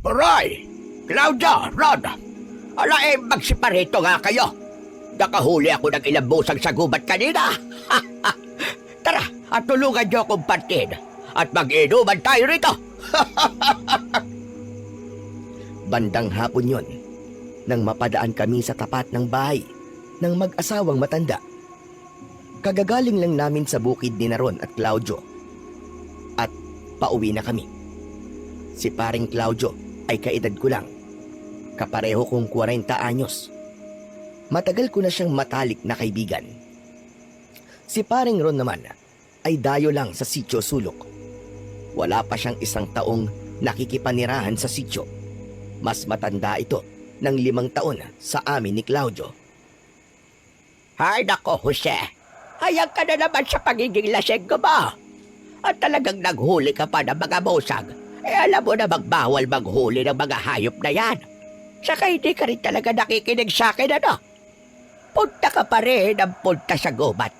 Roy! Claudia! Rod! Ala magsiparito nga kayo. Nakahuli ako ng ilang busang sa gubat kanina. Tara, at tulungan niyo akong partin. At mag-inuman tayo rito. Bandang hapon yon, nang mapadaan kami sa tapat ng bahay ng mag-asawang matanda. Kagagaling lang namin sa bukid ni Naron at Claudio. At pauwi na kami. Si paring Claudio ay kaedad ko lang. Kapareho kong 40 anyos. Matagal ko na siyang matalik na kaibigan. Si paring Ron naman ay dayo lang sa sitio Sulok. Wala pa siyang 1 taong nakikipanirahan sa sitio. Mas matanda ito ng 5 taon sa amin ni Claudio. Ay nako, Jose. Hayag ka na naman sa pagiging lasing ko ba? At talagang naghuli ka pa ng mga busag. Alam mo na magbawal maghuli ng mga hayop na yan. Saka hindi ka rin talaga nakikinig sa akin, ano? Punta ka pa rin ang punta sa gubat.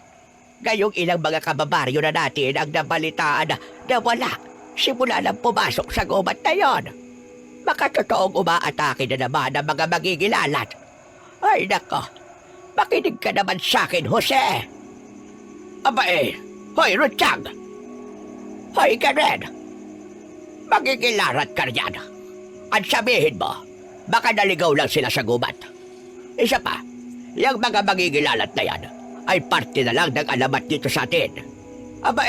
Ngayong ilang mga kababaryo na natin ang nabalitaan na wala. Simula lang pumasok sa gubat na yon. Baka totoong umaatake na naman ang mga magigilalat. Ay nako, makinig ka naman sa akin, Jose. Aba hoy Ruchang. Hoy Karen. Magigilarat ka riyan. At sabihin mo, baka naligaw lang sila sa gubat. Isa pa, yung mga magigilalat na yan ay parte na lang ng alamat dito sa atin. Aba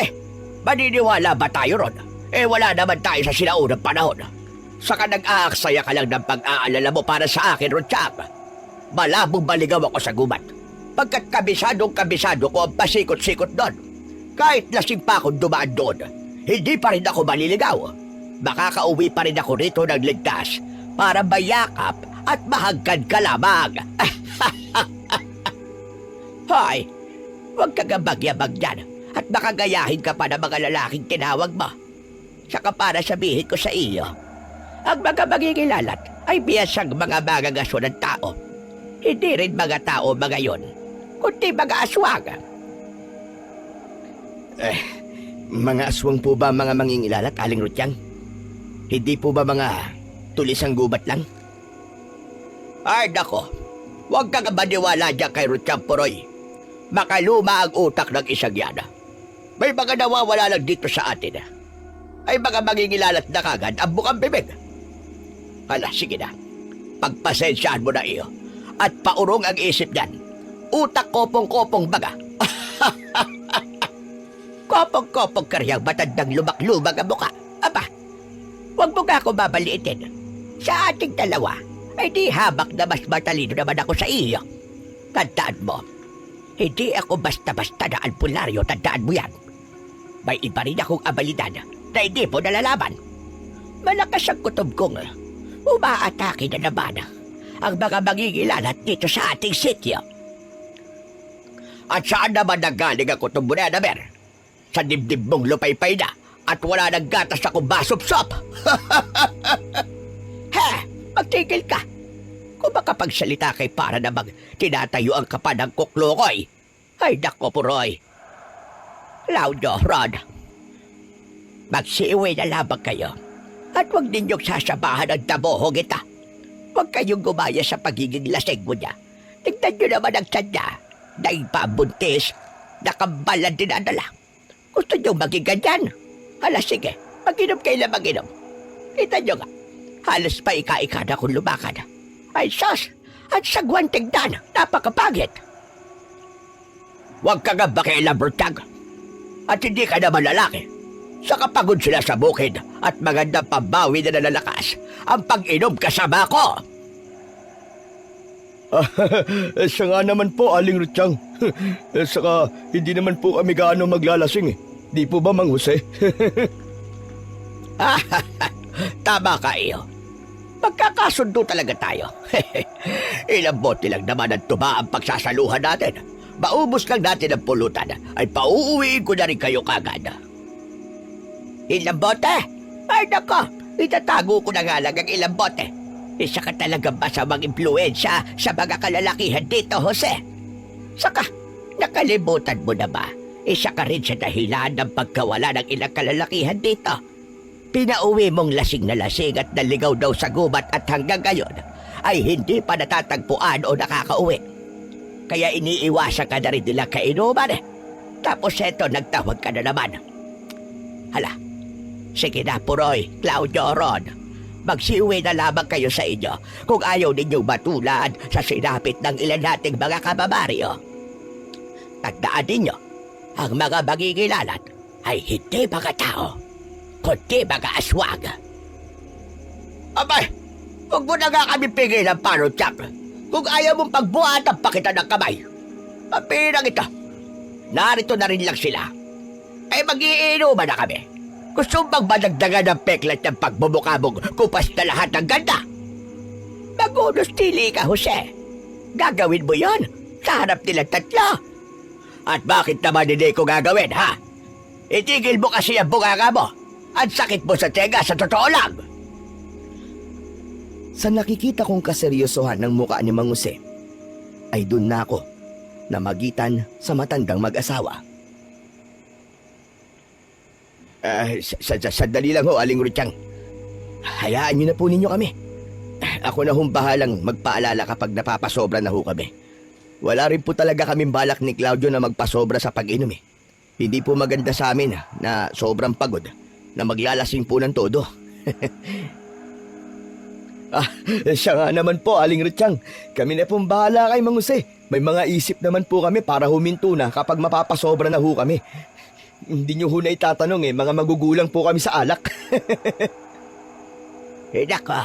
maniniwala ba tayo ron? Wala naman tayo sa sinaunang panahon. Saka nag-aaksaya ka lang ng pag-aalala mo para sa akin, Ruchang. Malabong baligaw ako sa gubat. Pagkat kabisadong-kabisado ko ang pasikot-sikot doon. Kahit lasing pa akong dumaan doon, hindi pa rin ako maliligaw. Makakauwi pa rin ako rito ng ligtas para mayakap at mahagkan ka lamang. Hoy, huwag kang bagyabag dyan at makagayahin ka pa ng mga lalaking tinawag mo. Saka para sabihin ko sa iyo, ang mga magigilalat ay biyasang mga magagaswa ng tao. Hindi rin mga tao mga yon, kundi mga aswang. Mga aswang po ba mga mangingilalat, Aling Rutyang? Hindi po ba mga tulisang gubat lang? Ay nako, huwag kang maniwala dyan kay Rutyang Puroy. Makaluma ang utak ng isang yan. May mga nawawala lang dito sa atin. Ay mga mangingilalat na kagad ang bukang bibig. Hala, sige na. Pagpasensyaan mo na iyo. At paurong ang isip niyan. Utak kopong-kopong baga. Kopong-kopong karyang matandang lumak-lumag ang muka. Aba, huwag mo nga ako babaliitin. Sa ating dalawa, ay di habak na mas matalino naman ako sa iyo. Tandaan mo, hindi ako basta-basta na albularyo, tandaan mo yan. May iba rin akong abilidad na hindi mo nalalaman. Malakas ang kutob kong umaatake na naman ang mga magigilalat dito sa ating sityo. At saan naman nagaling ang kutob mo na, Anamer? Sa dibdib mong lupay-pay na at wala nang gatas akong basop-sop. Magtigil ka. Kung makapagsalita kay para namang tinatayo ang kapanang kuklukoy. Ay nako, Puroy. Claudio, Rod. Magsiuwi na lamang kayo. At huwag ninyong sasabahan ang dabohong ita. Huwag kayong gumaya sa pagiging lasing mo niya. Tignan nyo naman ang tiyan niya. Naipabuntis, nakambalan din adala. Gusto nyo maging ganyan? Hala, sige, mag-inom kayo na mag-inom. Kita nyo nga, halos pa ika-ika na kung lumakad. Ay sos, at sagwan tignan, napakapagit. Huwag ka nga bakialam, Bertag. At hindi ka naman lalaki. Saka pagod sila sa bukid at magandang pambawi na nalalakas ang pag-inom kasama ko. Siya nga naman po, Aling Rutyang. Saka hindi naman po kami gaano maglalasing. Di po ba, Mang Jose? Tama ka iyo. Magkakasundo talaga tayo. Ilang bote lang naman ang tuba ang pagsasaluhan natin. Maubos lang natin ang pulutan ay pauuwiin ko na rin kayo kagad. Ilang bote? Ay nako, itatago ko na nga lang ang ilang bote. Isa ka talagang masamang impluensya sa mga kalalakihan dito, Jose. Saka, nakalimutan mo na ba? Isa ka rin sa dahilan ng pagkawala ng ilang kalalakihan dito. Pinauwi mong lasing na lasing at naligaw daw sa gubat at hanggang ngayon ay hindi pa natatagpuan o nakakauwi. Kaya iniiwasan ka na rin nila kainuman. Tapos eto, nagtawag ka na naman. Hala, sige na Puroy, Claudio, Ron. Magsiuwi na lamang kayo sa inyo kung ayaw ninyong matulad sa sinapit ng ilan nating mga kababaryo. Tandaan ninyo, ang mga magigilalat ay hindi mga tao, kundi mga aswang. Abay, huwag mo na nga kami pigilan, Paruchak. Kung ayaw mong pagbuhatan pa kita ng kamay, papirang ito. Narito na rin lang sila. Ay mag-iinuman na kami. Gusto bang madagdagan ng peklat ng pagbubukabog kupas na lahat ng ganda? Magunos tili ka, Jose. Gagawin mo yon sa harap nilang tatlo. At bakit naman hindi ko gagawin, ha? Itigil mo kasi ang bunganga mo. Ang sakit mo sa tenga, sa totoo lang. Sa nakikita kong kaseryosohan ng muka ni Mang Jose, ay dun na ako namagitan sa matandang mag-asawa. Sandali lang ho, Aling Ruchang. Hayaan niyo na po ninyo kami. Ako na hong bahalang magpaalala kapag napapasobra na ho kami. Wala rin po talaga kaming balak ni Claudio na magpasobra sa pag-inom eh. Hindi po maganda sa amin na sobrang pagod na maglalasing po ng todo. Siya nga naman po, Aling Ruchang. Kami na pong bahala kay Mang Jose. May mga isip naman po kami para huminto na kapag mapapasobra na ho kami. Hindi nyo ho na itatanong mga magugulang po kami sa alak. Nako,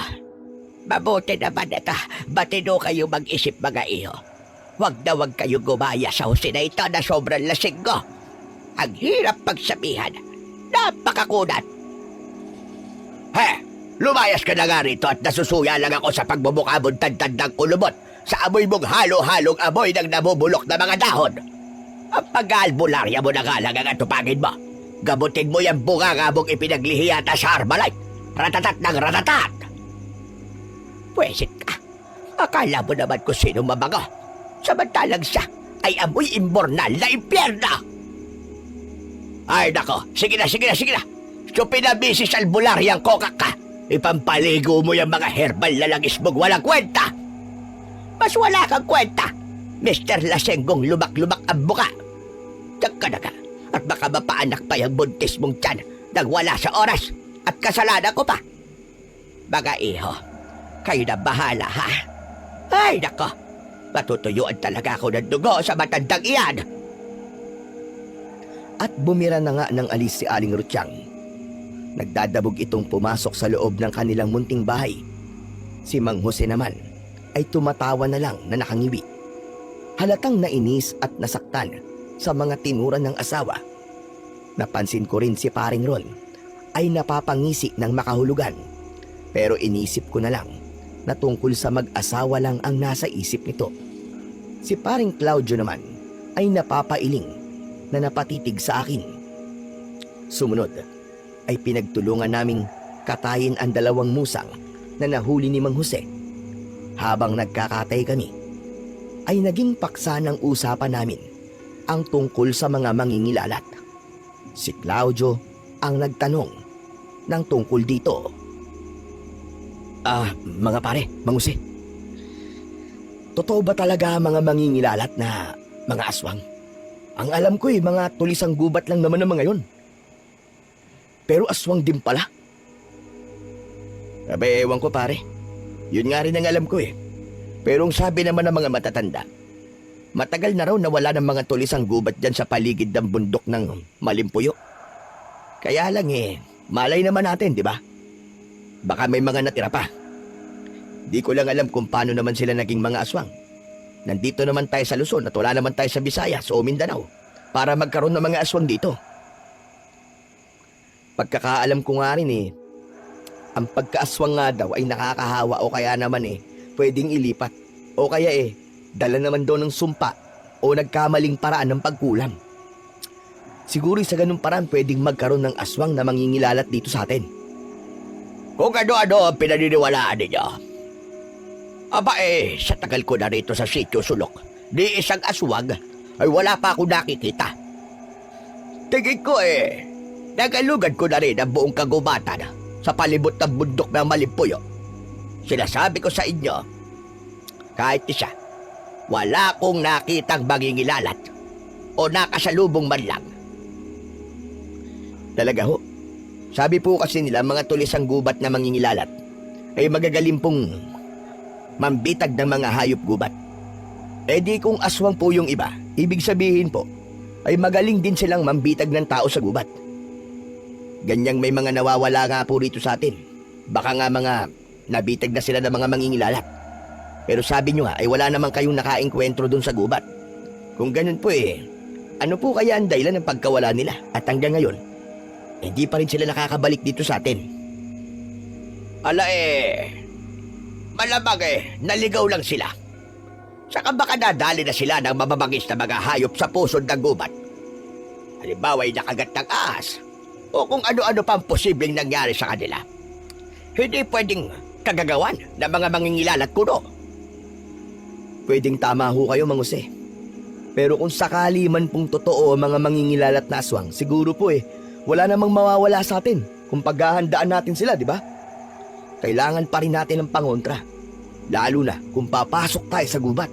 mabuti naman ito. Batino kayo mag-isip mga iyo. Huwag na huwag kayo gumaya sa Jose na ito na sobrang lasing ko. Ang hirap pagsabihan. Napakakunat. Lumayas ka na nga rito at nasusuya lang ako sa pagbubukabon tantandang kulubot sa amoy mong halo-halong amoy ng nabubulok na mga dahon. Ang pag-aalbularya mo na nga lang ang atupagin mo. Gamutin mo yung bunganga mong ipinaglihiyata sa Armalite. Ratatat ng ratatat. Pwesit ka. Akala mo naman kung sino mabango. Samantalang siya ay amoy imbornal na impyerno. Ay nako, sige na. So pinabisi sa albularyang kokak ka. Ipampaligo mo yung mga herbal na langis mong walang kwenta. Mas wala kang kwenta, Mr. Lasenggong lumak-lumak ang buka. Diyan ka na ka, at baka mapaanak pa yung buntis mong tiyan nang wala sa oras at kasalanan ko pa. Mga iho, kayo na bahala ha. Ay nako, matutuyuan talaga ako ng dugo sa matandang iyan. At bumira na nga ng alis si Aling Ruchang. Nagdadabog itong pumasok sa loob ng kanilang munting bahay. Si Mang Jose naman ay tumatawa na lang na nakangiwi. Halatang nainis at nasaktan sa mga tinuran ng asawa. Napansin ko rin si Paring Ron ay napapangisi ng makahulugan. Pero inisip ko na lang na tungkol sa mag-asawa lang ang nasa isip nito. Si Paring Claudio naman ay napapailing na napatitig sa akin. Sumunod ay pinagtulungan naming katayin ang dalawang musang na nahuli ni Mang Jose. Habang nagkakatay kami, ay naging paksa ng usapan namin ang tungkol sa mga mangingilalat. Si Claudio ang nagtanong ng tungkol dito. Mga pare, Mang Jose, totoo ba talaga mga mangingilalat na mga aswang? Ang alam ko mga tulisang gubat lang naman ang mga yon. Pero aswang din pala. Ewan ko pare. Yun nga rin ang alam ko Pero ang sabi naman ng mga matatanda, matagal na raw nawala ng mga tulisang gubat dyan sa paligid ng bundok ng Malimpuyo. Kaya lang malay naman natin, di ba? Baka may mga natira pa. Di ko lang alam kung paano naman sila naging mga aswang. Nandito naman tayo sa Luzon at wala naman tayo sa Visayas o Mindanao para magkaroon ng mga aswang dito. Pagkakaalam ko nga rin ang pagkaaswang nga daw ay nakakahawa o kaya naman pwedeng ilipat o kaya dala naman daw ng sumpa o nagkamaling paraan ng pagkulam. Siguro sa ganung paraan pwedeng magkaroon ng aswang na mangingilalat dito sa atin. Kung ano-ano ang pinaniniwalaan ninyo. Aba sa tagal ko na rito sa Sitio Sulok, di isang aswang ay wala pa ako nakikita. Tingin ko Nagalugad ko na rin ang buong kagubatan sa palibot ng bundok ng Malimpuyo. Sinasabi ko sa inyo, kahit isa, wala kong nakitang mangingilalat o nakasalubong man lang. Talaga ho. Sabi po kasi nila mga tulisang gubat na mangingilalat ay magagaling pong mambitag ng mga hayop gubat. Eh di kung aswang po yung iba, ibig sabihin po ay magaling din silang mambitag ng tao sa gubat. Ganyang may mga nawawala nga po rito sa atin. Baka nga mga nabitag na sila ng mga mangingilalat. Pero sabi nyo nga ay wala naman kayong nakaengkwentro dun sa gubat. Kung ganun po ano po kaya ang dahilan ng pagkawala nila at hanggang ngayon, hindi pa rin sila nakakabalik dito sa atin? Ala malamang naligaw lang sila. Saka baka nadali na sila ng mababangis na mga hayop sa pusod ng gubat. Halimbawa ay nakagat ng ahas o kung ano-ano pa ang posibleng nangyari sa kanila. Hindi pwedeng kagagawan ng mga mangingilalat kuno. Pwedeng tama ho kayo, Mang Jose. Pero kung sakali man pong totoo ang mga mangingilalat na aswang, siguro po wala namang mawawala sa atin kung paghahandaan natin sila, di ba? Kailangan pa rin natin ng pangontra. Lalo na kung papasok tayo sa gubat.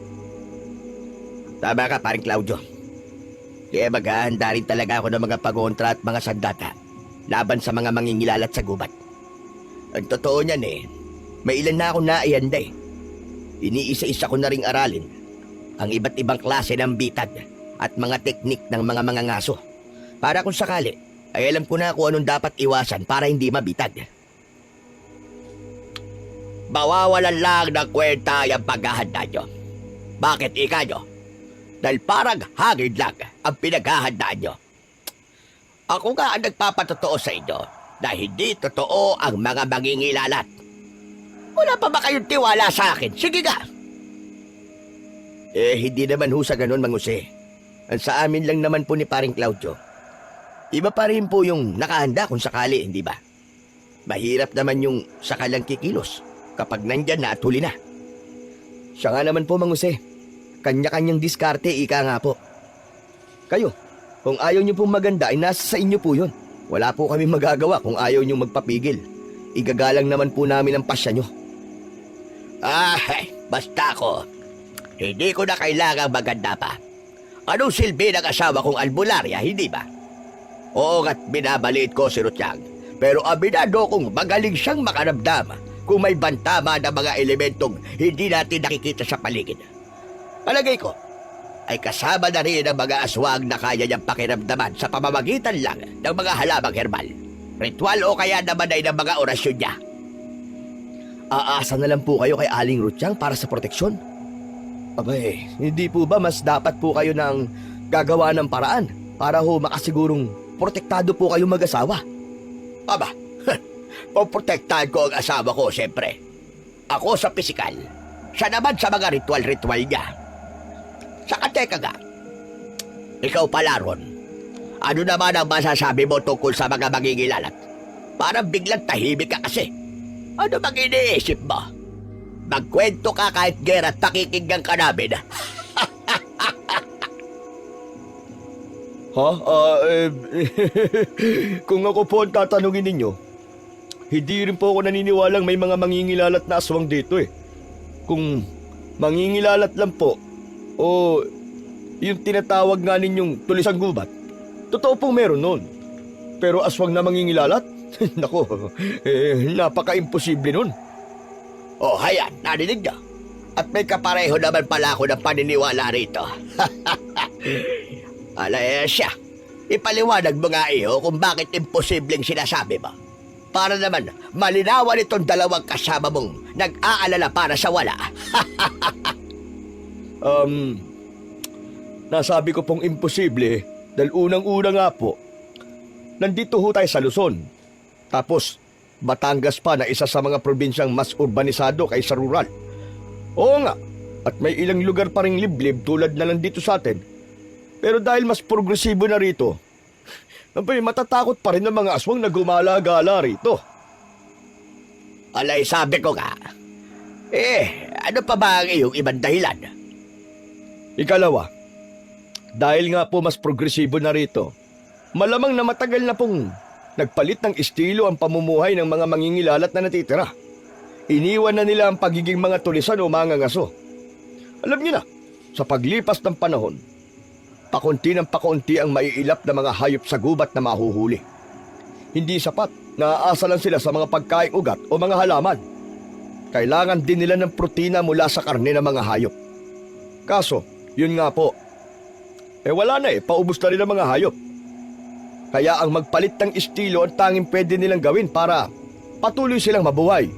Tama ka, paring Claudio. Kaya maghahanda rin talaga ako ng mga pangontra at mga sandata laban sa mga mangingilalat sa gubat. Ang totoo niyan may ilan na ako naihanda Iniisa-isa ko na ring aralin ang iba't ibang klase ng bitag at mga teknik ng mga mangangaso para kung sakali ay alam ko na kung anong dapat iwasan para hindi mabitag. Bawawalan lang ng kwenta yung paghahanda nyo. Bakit ika nyo? Dahil parang hangin lang ang pinaghahandaan nyo. Ako nga ang nagpapatotoo sa inyo na hindi totoo ang mga mangingilalat. Wala pa ba kayong tiwala sa akin? Sige nga! Hindi naman ho sa ganun, Mang Jose. Ang sa amin lang naman po ni paring Claudio, iba pa rin po yung nakahanda kung sakali, hindi ba? Mahirap naman yung sakalang kikilos kapag nandyan na at huli na. Siya nga naman po, Mang Jose. Kanya-kanyang diskarte, ika nga po. Kayo, kung ayaw nyo pong maganda, ay nasa sa inyo po yun. Wala po kami magagawa kung ayaw nyo magpapigil. Igagalang naman po namin ang pasya nyo. Basta ako. Hindi ko na kailangang maganda pa. Anong silbi ng asawa kong albularya, hindi ba? Oo nga't binabaliit ko si Rutyang. Pero aminado kong magaling siyang makaramdam kung may bantama na mga elementong hindi natin nakikita sa paligid. Palagay ko, ay kasama na rin ang mga aswang na kaya niyang pakiramdaman sa pamamagitan lang ng mga halamang herbal, ritual o kaya naman ay ng mga orasyon niya. Aasa na lang po kayo kay Aling Rutyang para sa proteksyon? Abay, hindi po ba mas dapat po kayo ng gagawa ng paraan para ho makasigurong protektado po kayo mag-asawa? Aba, poprotektahan ko ang asawa ko, siyempre. Ako sa pisikal, siya naman sa mga ritual-ritual niya. Saka teka nga, ikaw pala ron, ano naman ang masasabi mo tungkol sa mga mangingilalat? Parang biglang tahimik ka kasi. Ano bang iniisip mo? Magkwento ka kahit gera at pakikinggan ka namin. Kung ako po ang tatanungin ninyo, hindi rin po ako naniniwalang may mga mangingilalat na aswang dito Kung mangingilalat lang po, o yung tinatawag nga ninyong tulisang gubat, totoo pong meron nun. Pero aswang na mangingilalat? Nako, napaka-imposible nun. Oh, hayan, narinig niyo. At may kapareho naman pala ako ng paniniwala rito. Siya. Ipaliwanag mo nga iyo kung bakit imposibleng sinasabi mo. Para naman malinawan itong dalawang kasama mong nag-aalala para sa wala. Nasabi ko pong imposible dahil unang-una nga po, nandito ho tayo sa Luzon. Tapos, Batangas pa na isa sa mga probinsyang mas urbanisado kaysa rural. Oo nga, at may ilang lugar pa ring liblib tulad na lang dito sa atin. Pero dahil mas progresibo na rito, matatakot pa rin ang mga aswang na gumala-gala rito. Alay, sabi ko nga. Ano pa ba ang iyong ibang dahilan? Ikalawa, dahil nga po mas progresibo na rito, malamang na matagal na pong Nagpalit ng estilo ang pamumuhay ng mga mangingilalat na natitira. Iniwan na nila ang pagiging mga tulisan o mga ngaso. Alam niyo na, sa paglipas ng panahon, pakunti ng pakunti ang maiilap na mga hayop sa gubat na mahuhuli. Hindi sapat, naaasa lang sila sa mga pagkaing ugat o mga halaman. Kailangan din nila ng protina mula sa karne ng mga hayop. Kaso, yun nga po, wala na paubos na rin ang mga hayop. Kaya ang magpalit ng estilo ang tanging pwede nilang gawin para patuloy silang mabuhay.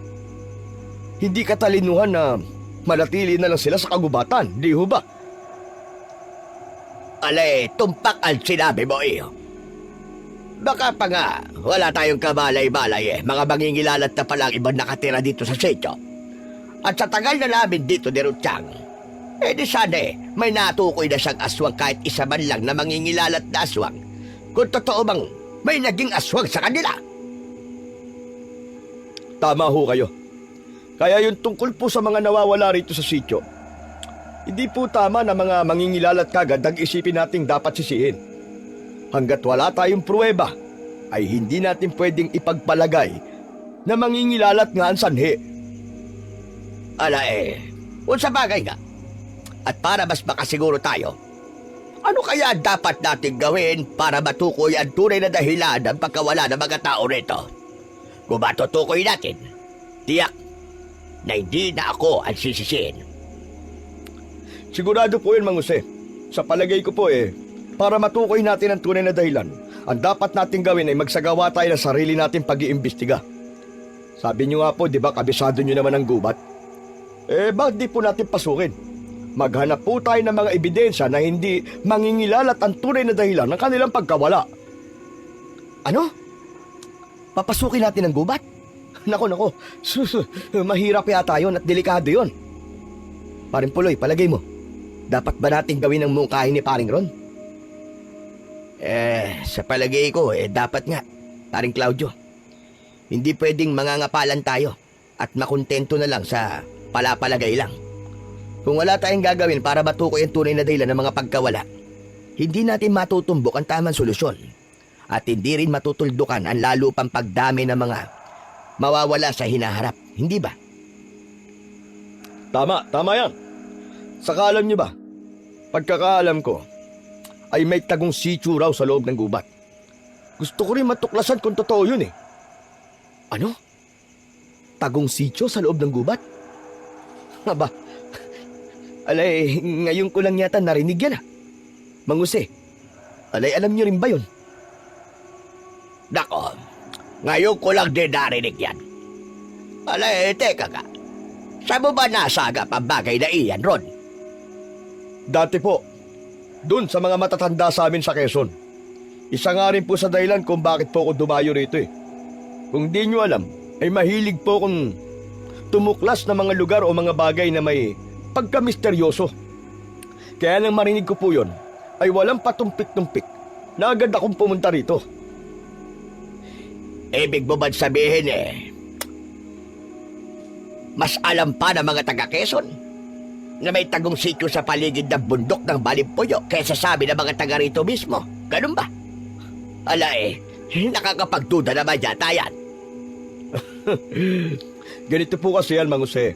Hindi katalinuhan na manatili na lang sila sa kagubatan, di ho ba? Alay, tumpak ang sinabi mo iyo. Baka pa nga, wala tayong kabalay-balay mga mangingilalat na palang ibang nakatira dito sa sityo. At sa tagal na namin dito ni Rutyang, di sana may natukoy na siyang aswang kahit isa man lang na mangingilalat na aswang. Kung totoo bang may naging aswang sa kanila. Tama ho kayo. Kaya yung tungkol po sa mga nawawala rito sa sityo, hindi po tama na mga mangingilalat kagad ang isipin nating dapat sisihin. Hanggat wala tayong pruweba, ay hindi natin pwedeng ipagpalagay na mangingilalat nga ang sanhi. Kung sa bagay nga. At para mas makasiguro tayo, ano kaya dapat natin gawin para matukoy ang tunay na dahilan ng pagkawala ng mga tao rito? Kung matutukoy natin, tiyak na hindi na ako ang sisisihin. Sigurado po yun, Mang Jose. Sa palagay ko po para matukoy natin ang tunay na dahilan, ang dapat natin gawin ay magsagawa tayo ng sarili nating pag-iimbestiga. Sabi nyo nga po, di ba, kabisado nyo naman ang gubat? Bakit di po natin pasukin? Maghanap po tayo ng mga ebidensya na hindi mangingilalat ang tunay na dahilan ng kanilang pagkawala. Ano? Papasukin natin ang gubat? Nako, mahirap yata yun at delikado yun. Paring Puloy, palagay mo, dapat ba natin gawin ang mungkahin ni Paring Ron? Sa palagay ko, dapat nga, Paring Claudio. Hindi pwedeng mangangapalan tayo at makontento na lang sa palapalagay lang. Kung wala tayong gagawin para matukoy ang tunay na dahilan ng mga pagkawala, hindi natin matutumbok ang tamang solusyon at hindi rin matutuldukan ang lalo pang pagdami ng mga mawawala sa hinaharap, hindi ba? Tama yan. Saka alam nyo ba, pagkakaalam ko, ay may tagong sityo raw sa loob ng gubat. Gusto ko rin matuklasan kung totoo yun Ano? Tagong sityo sa loob ng gubat? Aba, ngayon ko lang yata narinig yan Mang Jose, alam niyo rin ba yun? Nako, ngayon ko lang din narinig yan. Teka ka. Saan mo ba nasagap ang bagay na iyan, Ron? Dati po, dun sa mga matatanda sa amin sa Quezon. Isa nga rin po sa dahilan kung bakit po ako dumayo rito Kung di nyo alam, ay mahilig po kung tumuklas na mga lugar o mga bagay na may pagka-misteryoso. Kaya nang marinig ko po yon, ay walang patumpik-tumpik na agad akong pumunta rito. Ibig mo ba sabihin mas alam pa ng mga taga-Quezon na may tagong sityo sa paligid ng bundok ng Balimpuyo kaysa sabi ng mga taga rito mismo? Ganun ba? Nakakapagduda naman yata yan. Ganito po kasi yan, Mang Jose.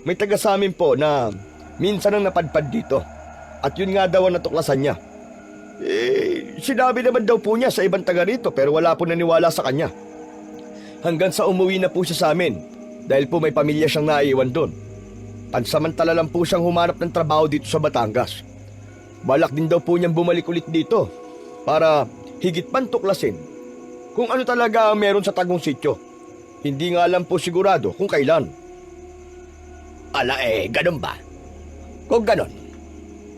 May taga sa amin po na minsan ang napadpad dito. At yun nga daw ang natuklasan niya. Sinabi naman daw po niya sa ibang taga rito pero wala po naniwala sa kanya. Hanggang sa umuwi na po siya sa amin dahil po may pamilya siyang naiiwan doon. Pansamantala lang po siyang humanap ng trabaho dito sa Batangas. Balak din daw po niyang bumalik ulit dito para higit pang tuklasin kung ano talaga ang meron sa tagong sityo. Hindi nga lang po sigurado kung kailan. Ganun ba? Kung ganun,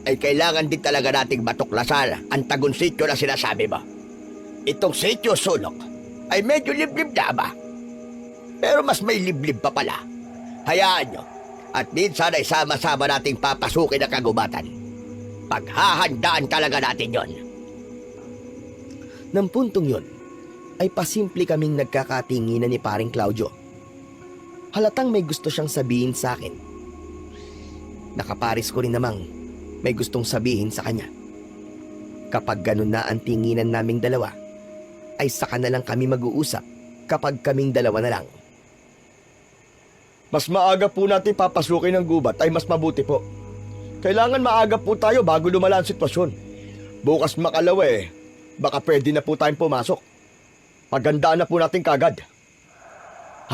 ay kailangan din talaga nating matuklasan ang tagong sityo na sinasabi mo. Itong sityo sulok ay medyo liblib na ba? Pero mas may liblib pa pala. Hayaan nyo, at minsan ay sama-sama nating papasukin ang kagubatan. Paghahandaan talaga natin yon. Nang puntong yon, ay pasimple kaming nagkakatinginan ni Paring Claudio. Halatang may gusto siyang sabihin sa akin. Nakaparis ko rin namang may gustong sabihin sa kanya. Kapag ganun na ang tinginan naming dalawa, ay saka na lang kami mag-uusap kapag kaming dalawa na lang. Mas maaga po natin papasukin ang gubat ay mas mabuti po. Kailangan maaga po tayo bago lumala ang sitwasyon. Bukas makalawa baka pwede na po tayong pumasok. Pagandaan na po natin kagad.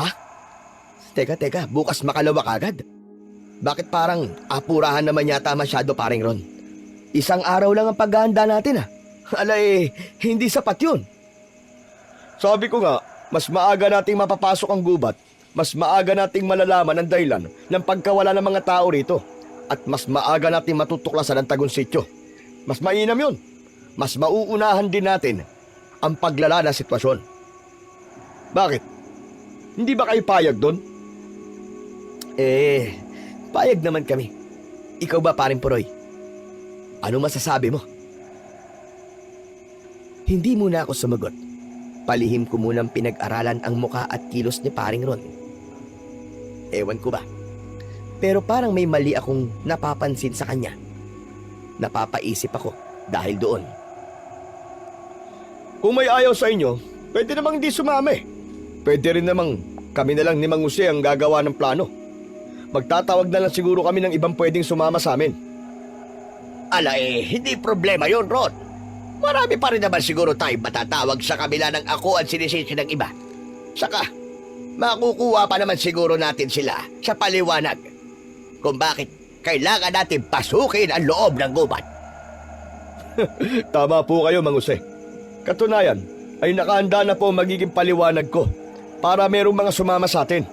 Ha? Teka, bukas makalawa kagad? Bakit parang apurahan naman yata masyado, paring Ron? Isang araw lang ang paghahanda natin hindi sapat yun. Sabi ko nga, mas maaga nating mapapasok ang gubat, mas maaga nating malalaman ang dahilan ng pagkawala ng mga tao rito, at mas maaga nating matutuklasan ang tagong sityo. Mas mainam yun. Mas mauunahan din natin ang paglala ng sitwasyon. Bakit? Hindi ba kayo payag doon? Payag naman kami. Ikaw ba, paring Puroy? Ano masasabi mo? Hindi muna ako sumagot. Palihim ko munang pinag-aralan ang muka at kilos ni paring Ron. Ewan ko ba? Pero parang may mali akong napapansin sa kanya. Napapaisip ako dahil doon. Kung may ayaw sa inyo, pwede namang di sumami. Pwede rin namang kami na lang ni Mang Jose ang gagawa ng plano. Magtatawag na lang siguro kami ng ibang pwedeng sumama sa amin. Hindi problema yon, Ron. Marami pa rin naman siguro tayo matatawag sa kabila ng ako at sinisisi ng iba. Saka, makukuha pa naman siguro natin sila sa paliwanag kung bakit kailangan natin pasukin ang loob ng gubat. Tama po kayo, Mang Jose. Katunayan, ay nakahanda na po ang magiging paliwanag ko para merong mga sumama sa atin.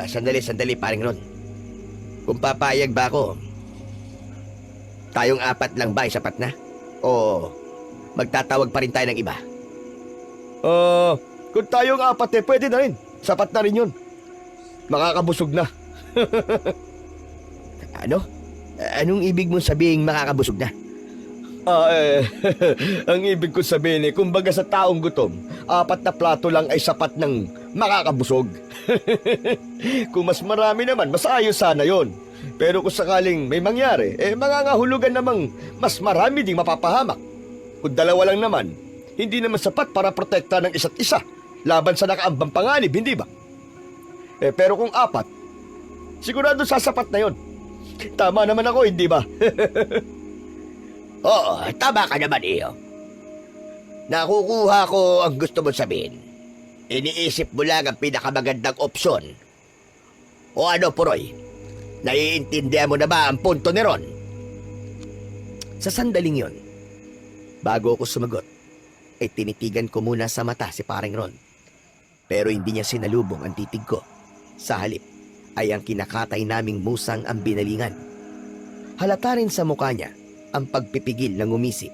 Sandali, paring Ron. Kung papayag ba ako, tayong apat lang ba ay sapat na? O magtatawag pa rin tayo ng iba? Kung tayong apat pwede na rin. Sapat na rin yun. Makakabusog na. Ano? Anong ibig mong sabihin makakabusog na? Ang ibig ko sabihin kumbaga sa taong gutom, 4 na plato lang ay sapat ng makakabusog. Kung mas marami naman, mas ayos sana yon. Pero kung sakaling may mangyari, mangangahulugan namang mas marami ding mapapahamak. Kung 2 lang naman, hindi naman sapat para protekta ng isa't isa laban sa nakaambang panganib, hindi ba? Pero kung 4, sigurado sasapat na yon. Tama naman ako, hindi ba? Oo, tama ka naman, iyo. Nakukuha ko ang gusto mo sabihin. Iniisip mo lang ang pinakamagandang opsyon. O ano, Puroy? Naiintindihan mo na ba ang punto ni Ron? Sa sandaling yon, bago ako sumagot, ay tinitigan ko muna sa mata si paring Ron. Pero hindi niya sinalubong ang titig ko. Sa halip ay ang kinakatay naming musang ang binalingan. Halata rin sa mukha niya ang pagpipigil ng umisi.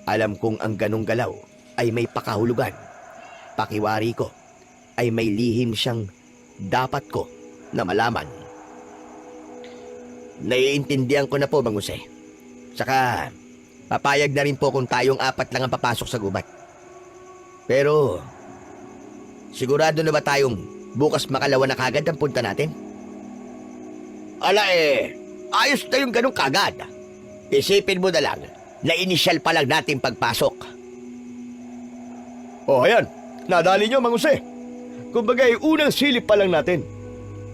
Alam kong ang ganong galaw ay may pakahulugan. Pakiwari ko ay may lihim siyang dapat ko na malaman. Naiintindihan ko na po, Mang Jose. Saka, papayag na rin po kung tayong 4 lang ang papasok sa gubat. Pero, sigurado na ba tayong bukas makalawa na kagad ang punta natin? Ayos na yung ganong kagad. Isipin mo na lang na inisyal pa lang natin pagpasok. Ayan. Nadali nyo, Mang Jose. Kumbaga unang silip pa lang natin.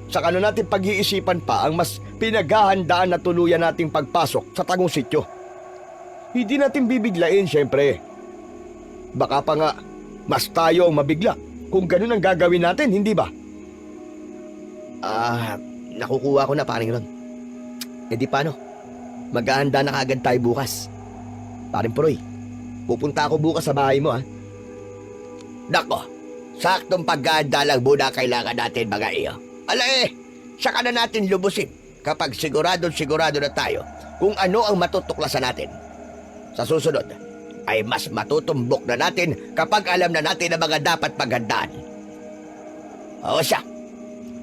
Saka na natin pag-iisipan pa ang mas pinaghahandaan na tuluyan nating pagpasok sa tagong sityo. Hindi natin bibiglain, syempre. Baka pa nga, mas tayo ang mabigla kung ganun ang gagawin natin, hindi ba? Nakukuha ko na, paring Ron. Di paano? Maghahanda na kagad tayo bukas. Paring Puroy, pupunta ako bukas sa bahay mo, ha? Nako, saktong paghahanda lang muna kailangan natin, mga iyo. Saka na natin lubusin kapag sigurado na tayo kung ano ang matutuklasan natin. Sa susunod, ay mas matutumbok na natin kapag alam na natin ang mga dapat paghandaan. O siya,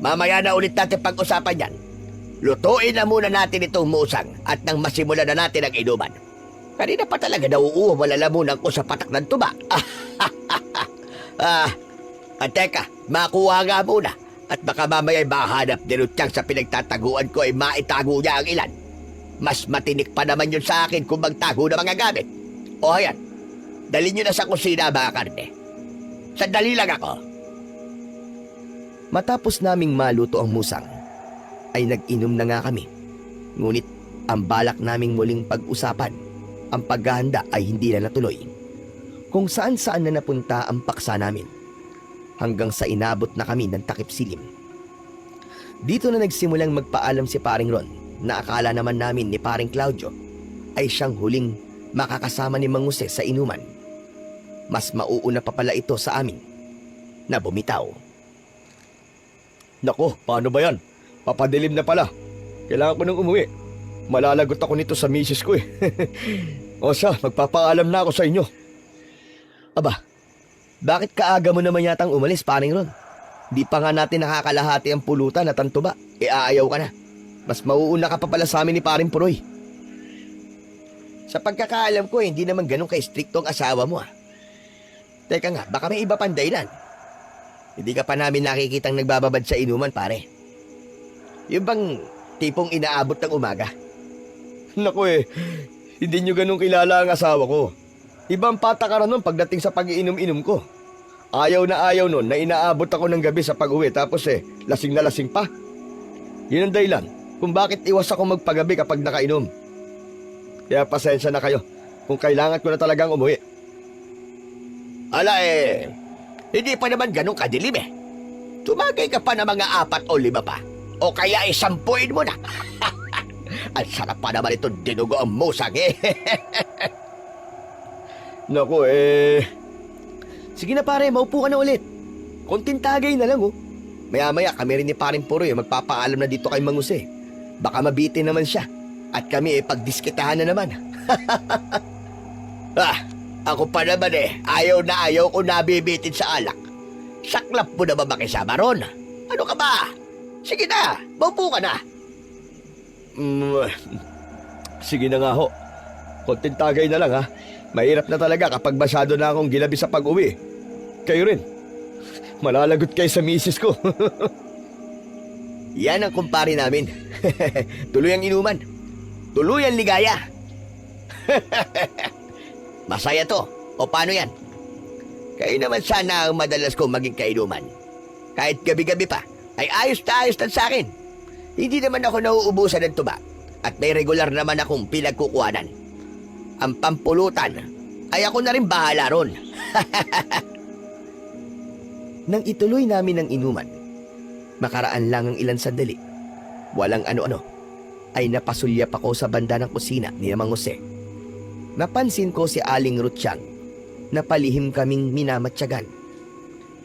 mamaya na ulit natin pag-usapan yan. Lutuin na muna natin itong musang at nang masimulan na natin ang inuman. Kanina pa talaga nauuwa malalamunan ko sa patak ng tuba. At teka, makuha nga muna. At baka mamaya'y mahanap din utiyang sa pinagtataguan ko ay maitago niya ang ilan. Mas matinik pa naman yun sa akin kung magtago ng mga gamit. O ayan, Dali nyo na sa kusina mga karne. Sandali lang ako. Matapos naming maluto ang musang, ay nag-inom na nga kami. Ngunit ang balak naming muling pag-usapan, ang paghahanda ay hindi na natuloy. Kung saan-saan na napunta ang paksa namin, hanggang sa inabot na kami ng takip silim. Dito na nagsimulang magpaalam si Paring Ron na akala naman namin ni Paring Claudio ay siyang huling makakasama ni Mang Jose sa inuman. Mas mauuna pa pala ito sa amin na bumitaw. Nako, paano ba yan? Papadilim na pala. Kailangan ko nang umuwi. Malalagot ako nito sa misis ko eh. O siya, magpapaalam na ako sa inyo. Aba, bakit kaaga mo naman yatang umalis, Paring Ron? Di pa nga natin nakakalahati ang pulutan at ang tuba. Aayaw ka na. Mas mauuna ka pa pala sa amin ni Paring Puroy. Sa pagkakaalam ko, hindi naman ganun ka-stricto ang asawa mo ah. Teka nga, baka may iba pang dahilan. Hindi ka pa namin nakikitang nagbababad sa inuman, pare. Yung bang tipong inaabot ng umaga? Naku eh, hindi nyo ganun kilala ang asawa ko. Ibang patakaran nun pagdating sa pag-iinom-inom ko. Ayaw na ayaw nun na inaabot ako ng gabi sa pag-uwi tapos lasing na lasing pa. Yun ang dahilan kung bakit iwas ako magpagabi kapag nakainom. Kaya pasensya na kayo kung kailangan ko na talagang umuwi. Ala hindi pa naman ganun kadilim eh. Tumagay ka pa ng mga 4 o 5 pa. O kaya 10 mo na. Ang sarap pa naman itong dinugo ang musang eh. Naku Sige na pare, maupo ka na ulit. Konting tagay na lang oh. Maya-maya kami rin ni Paring Puroy magpapaalam na dito kay Mang Jose. Baka mabitin naman siya. At kami pagdiskitahan na naman. Ako pa naman ayaw na ayaw ko nabibitin sa alak. Saklap mo na ba makisama ron? Ano ka ba? Sige na, maupo ka na. Sige na nga ho. Konting tagay na lang ha. Mahirap na talaga kapag masyado na akong gilabi sa pag-uwi. Kayo rin. Malalagot kayo sa misis ko. Yan ang kumpare namin. Tuloy ang inuman. Tuloy ang ligaya. Masaya to. O paano yan? Kayo naman sana ang madalas kong maging kainuman. Kahit gabi-gabi pa, ay ayos na ayos lang sa akin. Hindi naman ako nauubusan ng tuba. At may regular naman akong pinagkukuhanan. Ang pampulutan, ay ako na rin bahala ron. Nang ituloy namin ang inuman, makaraan lang ang ilang sandali. Walang ano-ano, ay napasulyap ako sa banda ng kusina ni Mang Jose. Napansin ko si Aling Rutsyang na palihim kaming minamatyagan.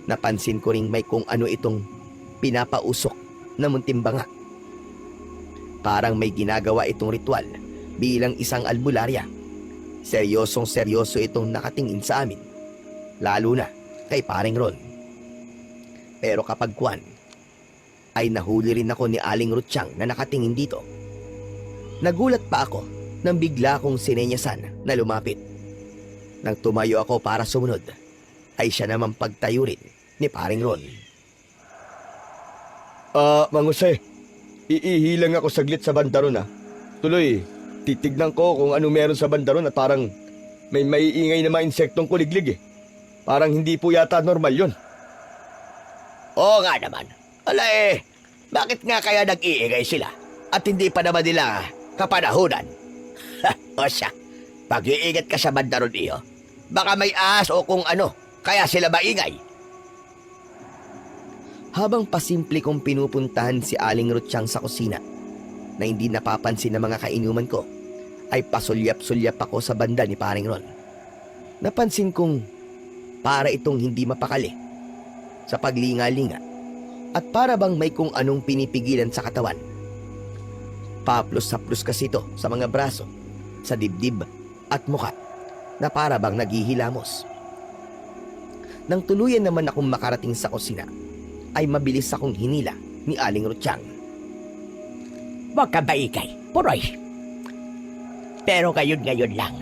Napansin ko ring may kung ano itong pinapausok na muntimbanga. Parang may ginagawa itong ritual bilang isang albularya. Seryosong seryoso itong nakatingin sa amin, lalo na kay Paring Ron. Pero kapag kwan, ay nahuli rin ako ni Aling Rutsyang na nakatingin dito. Nagulat pa ako nang bigla kong sinenyasan na lumapit. Nang tumayo ako para sumunod, ay siya naman pagtayo rin ni Paring Ron. Mang Jose, iihilang ako saglit sa bandaron ha. Tuloy, titignan ko kung ano meron sa bandaron at parang may maiingay na mga insektong kuliglig eh. Parang hindi po yata normal yon. Oo nga naman. Ala bakit nga kaya nag-iingay sila? At hindi pa naman nila kapanahunan? O siya, pag-iingat ka sa bandaron iyo. Baka may ahas o kung ano, kaya sila maingay. Habang pasimple kong pinupuntahan si Aling Rutsyang sa kusina, na hindi napapansin ng mga kainuman ko, ay pasulyap-sulyap ako sa banda ni Paring Ron. Napansin kong para itong hindi mapakali sa paglinga-linga at para bang may kung anong pinipigilan sa katawan. Paplos-saplos kasi ito sa mga braso, sa dibdib at mukha na para bang naghihilamos. Nang tuluyan naman akong makarating sa kusina, ay mabilis akong hinila ni Aling Rutsyang. Huwag ka maingay, Puroy. Pero ngayon lang,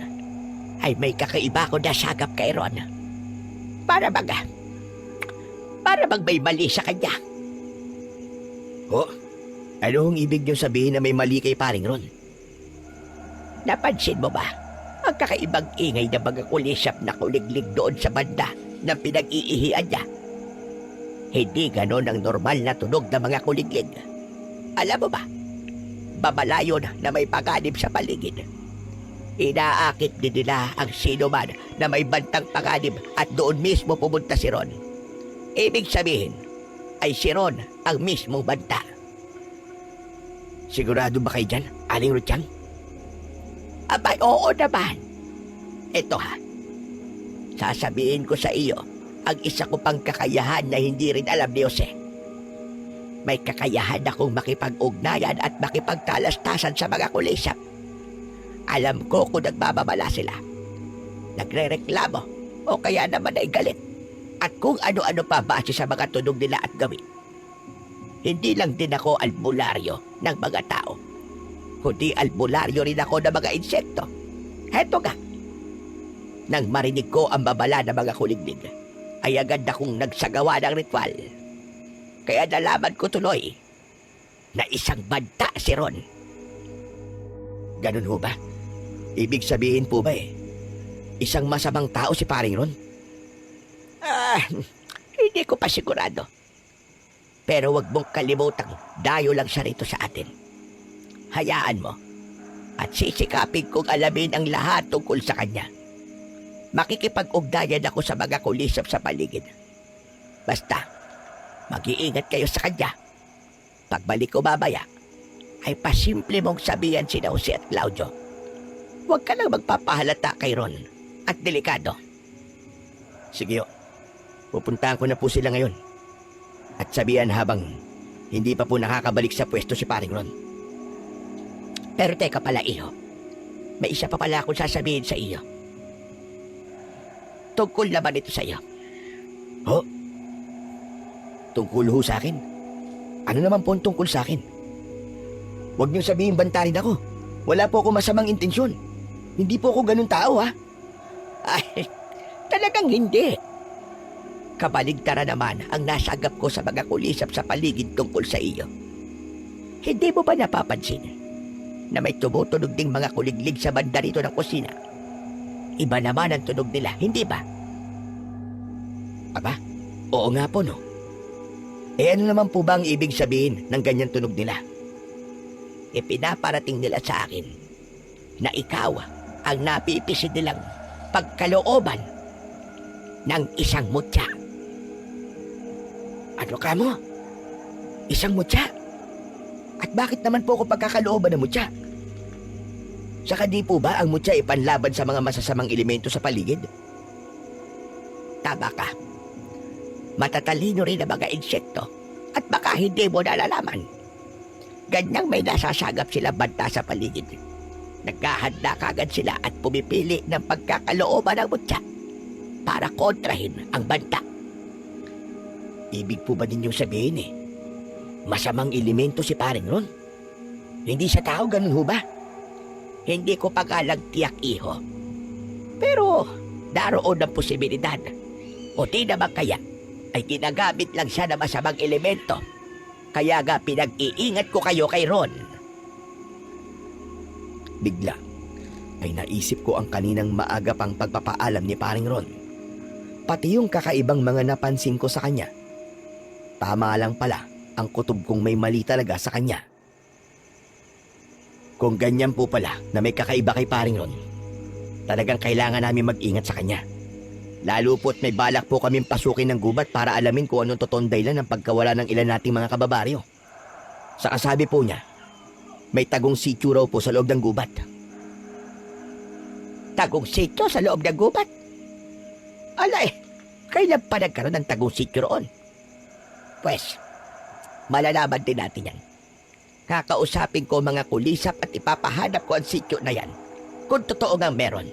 ay may kakaiba ko na sagap kay Ron. Para bang may mali sa kanya. Ano ang ibig niyong sabihin na may mali kay Paring Ron? Napansin mo ba? Ang kakaibang ingay na mga kulisap na kuliglig doon sa banda na pinag-iihian niya. Hindi ganon ang normal na tunog ng mga kuliglig. Alam mo ba, babalayo na may paganib sa paligid. Inaakit din nila ang sino man na may bantang paganib at doon mismo pumunta si Ron. Ibig sabihin, ay si Ron ang mismong banta. Sigurado ba kayo dyan, Aling Rutyang? Abay, oo naman. Ito ha, sasabihin ko sa iyo ang isa ko pang kakayahan na hindi rin alam ni Jose. May kakayahan akong makipag-ugnayan at makipagtalastasan sa mga kulisap. Alam ko kung nagbababala sila, nagre-reklamo o kaya naman ay galit, at kung ano-ano pa base sa mga tunog nila at gawin. Hindi lang din ako albularyo ng mga tao, kundi albularyo rin ako ng mga insekto. Heto nga, nang marinig ko ang babala ng mga kuliglig, ay agad akong nagsagawa ng ritual. Kaya nalaman ko tuloy na isang banta si Ron. Ganun ho ba? Ibig sabihin po ba isang masamang tao si Paring Ron? Hindi ko pa sigurado. Pero wag mong kalimutang dayo lang siya rito sa atin. Hayaan mo. At sisikapin kong alamin ang lahat tungkol sa kanya. Makikipag-ugnayan ako sa mga kulisap sa paligid. Basta, mag-iingat kayo sa kanya. Pagbalik ko mamaya, ay pasimple mong sabihan si Jose at Claudio. Huwag ka lang magpapahalata kay Ron at delikado. Sige ho, pupuntahan ko na po sila ngayon. At sabihan habang hindi pa po nakakabalik sa pwesto si Paring Ron. Pero teka pala, iho. May isa pa pala akong sasabihin sa iyo. Tungkol naman ito sa iyo. Ho? Tungkol ho sa akin? Ano naman po ang tungkol sa akin? Huwag niyong sabihin bantarin ako. Wala po ako masamang intensyon. Hindi po ako ganun tao, ha? Ay, talagang hindi. Kabaligtaran naman ang nasagap ko sa mga kulisap sa paligid tungkol sa iyo. Hindi mo ba napapansin na may tumutunog ding mga kuliglig sa banda rito ng kusina? Iba naman ang tunog nila, hindi ba? Aba, oo nga po, no? Ano naman po ba ang ibig sabihin ng ganyan tunog nila? Ipinaparating nila sa akin na ikaw ang napipisid nilang pagkalooban ng isang mutya. Ano ka mo? Isang mutya? At bakit naman po ako pagkakalooban ng mutya? Saka di po ba ang mutya ipanlaban sa mga masasamang elemento sa paligid? Tama ka. Matatalino rin ang mga insekto at baka hindi mo nalalaman. Ganyang may nasasagap sila banta sa paligid. Naghahanda kagad sila at pumipili ng pagkakalooban ng mutya para kontrahin ang banta. Ibig po ba ninyong sabihin masamang elemento si Paring Ron? Hindi siya tao, ganun ho ba? Hindi ko pa tiyak, iho. Pero daroon ang posibilidad. O di naman kaya ay ginagamit lang siya ng masamang elemento. Kaya nga pinag-iingat ko kayo kay Ron. Bigla ay naisip ko ang kaninang maaga pang pagpapaalam ni Paring Ron. Pati yung kakaibang mga napansin ko sa kanya. Tama lang pala ang kutob kong may mali talaga sa kanya. Kung ganyan po pala na may kakaiba kay Paring Ron, talagang kailangan namin mag-ingat sa kanya. Lalo po't may balak po kaming pasukin ng gubat para alamin kung anong totoong dahilan ng pagkawala ng ilan nating mga kababaryo. Sa kasabi po niya, may tagong sityo raw po sa loob ng gubat. Tagong sityo sa loob ng gubat? Alay, kailan pa nagkaroon ng tagong sityo roon? Pwes, malalaman din natin yan. Kakausapin ko mga kulisap at ipapahanap ko ang sityo na yan kung totoo nga meron.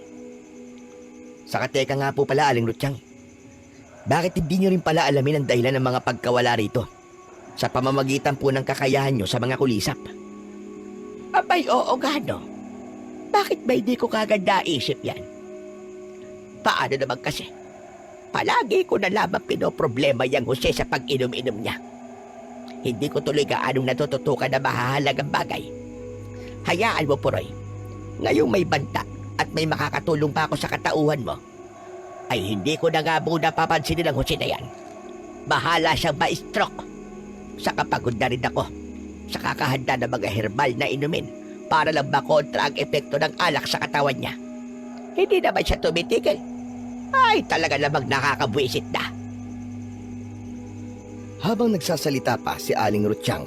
Saka teka nga po pala, Aling Rutyang. Bakit hindi nyo rin pala alamin ang dahilan ng mga pagkawala rito sa pamamagitan po ng kakayahan nyo sa mga kulisap? Abay, oo nga no. Bakit ba hindi ko kagad naisip yan? Paano naman kasi? Palagi ko na lamang pinoproblema yang Jose sa pag-inom-inom niya. Hindi ko tuloy gaanong natututukan na mahahalagang bagay. Hayaan mo, Puroy. Ngayong may banta at may makakatulong pa ako sa katauhan mo, ay hindi ko na nga muna papansinin ang Jose na yan. Bahala siyang ma-stroke. Saka pagod na rin ako sa kakahanda ng mga herbal na inumin para lang makontra ang epekto ng alak sa katawan niya. Hindi naman siya tumitigil. Ay, talaga namang nakakabwisit na. Habang nagsasalita pa si Aling Rutiyang,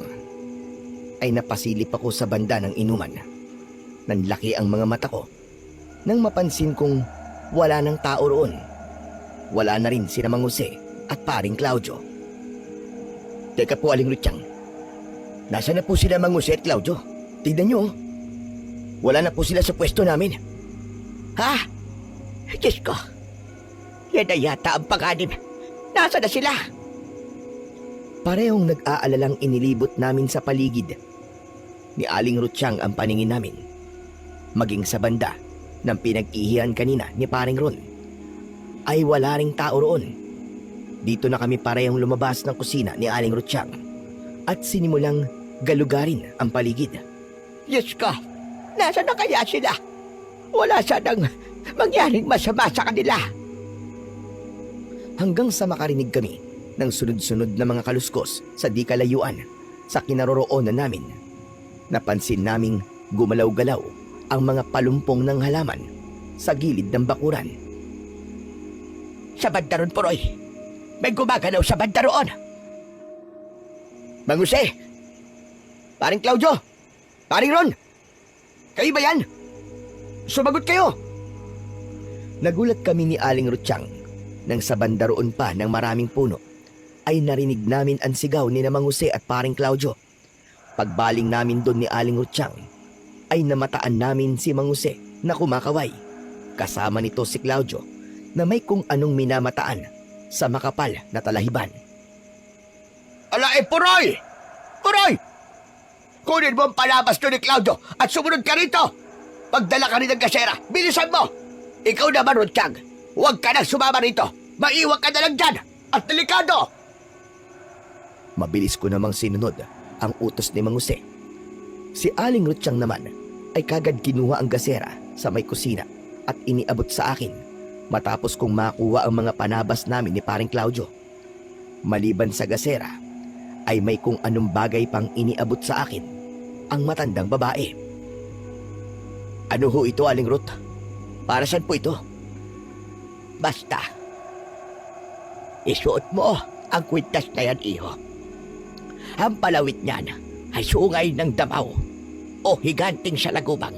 ay napasilip ako sa banda ng inuman. Nanlaki ang mga mata ko nang mapansin kong wala nang tao roon. Wala na rin sina Mang Jose at paring Claudio. Teka po, Aling Rutiyang. Nasaan na po sila Mang Jose at Claudio? Tignan nyo. Wala na po sila sa pwesto namin. Ha? Diyos ko. Yan na yata ang panganib. Nasa na sila? Parehong nag-aalalang inilibot namin sa paligid. Ni Aling Rutiyang ang paningin namin. Maging sa banda ng pinag-ihihan kanina ni paring Ron, ay wala ring tao roon. Dito na kami parehong lumabas ng kusina ni Aling Rutiyang at sinimulang galugarin ang paligid. Diyos ko. Nasa na kaya sila? Wala sanang mangyaring masama sa kanila. Hanggang sa makarinig kami ng sunod-sunod na mga kaluskos sa di kalayuan sa kinaroroonan namin. Napansin naming gumalaw-galaw ang mga palumpong ng halaman sa gilid ng bakuran. Sa banda ron, Puroy. May gumagalaw sa banda roon. Mang Jose! Paring Claudio! Paring Ron! Kayo ba yan? Sumagot kayo! Nagulat kami ni Aling Rutiyang nang sa banda roon pa ng maraming puno ay narinig namin ang sigaw ni Mang Jose at paring Claudio. Pagbaling namin doon ni Aling Rutiyang ay namataan namin si Mang Jose na kumakaway. Kasama nito si Claudio na may kung anong minamataan sa makapal na talahiban. Ala Puroy! Puroy! Kunin mo ang palabas doon ni Claudio at sumunod ka rito! Pagdala ka rin ng gasera, bilisan mo! Ikaw naman, Rutiyang, huwag ka nang sumama rito! Maiwan ka na lang dyan! At delikado! Mabilis ko namang sinunod ang utos ni Mang Jose. Si Aling Rutiyang naman ay kagad kinuha ang gasera sa may kusina at iniabot sa akin matapos kong makuha ang mga panabas namin ni paring Claudio. Maliban sa gasera, ay may kung anong bagay pang iniabot sa akin ang matandang babae. Ano ho ito, Aling Ruth? Para saan po ito? Basta. Isuot mo ang kwintas na yan, iho. Ang palawit niyan ay sungay ng damaw o higanting salagubang.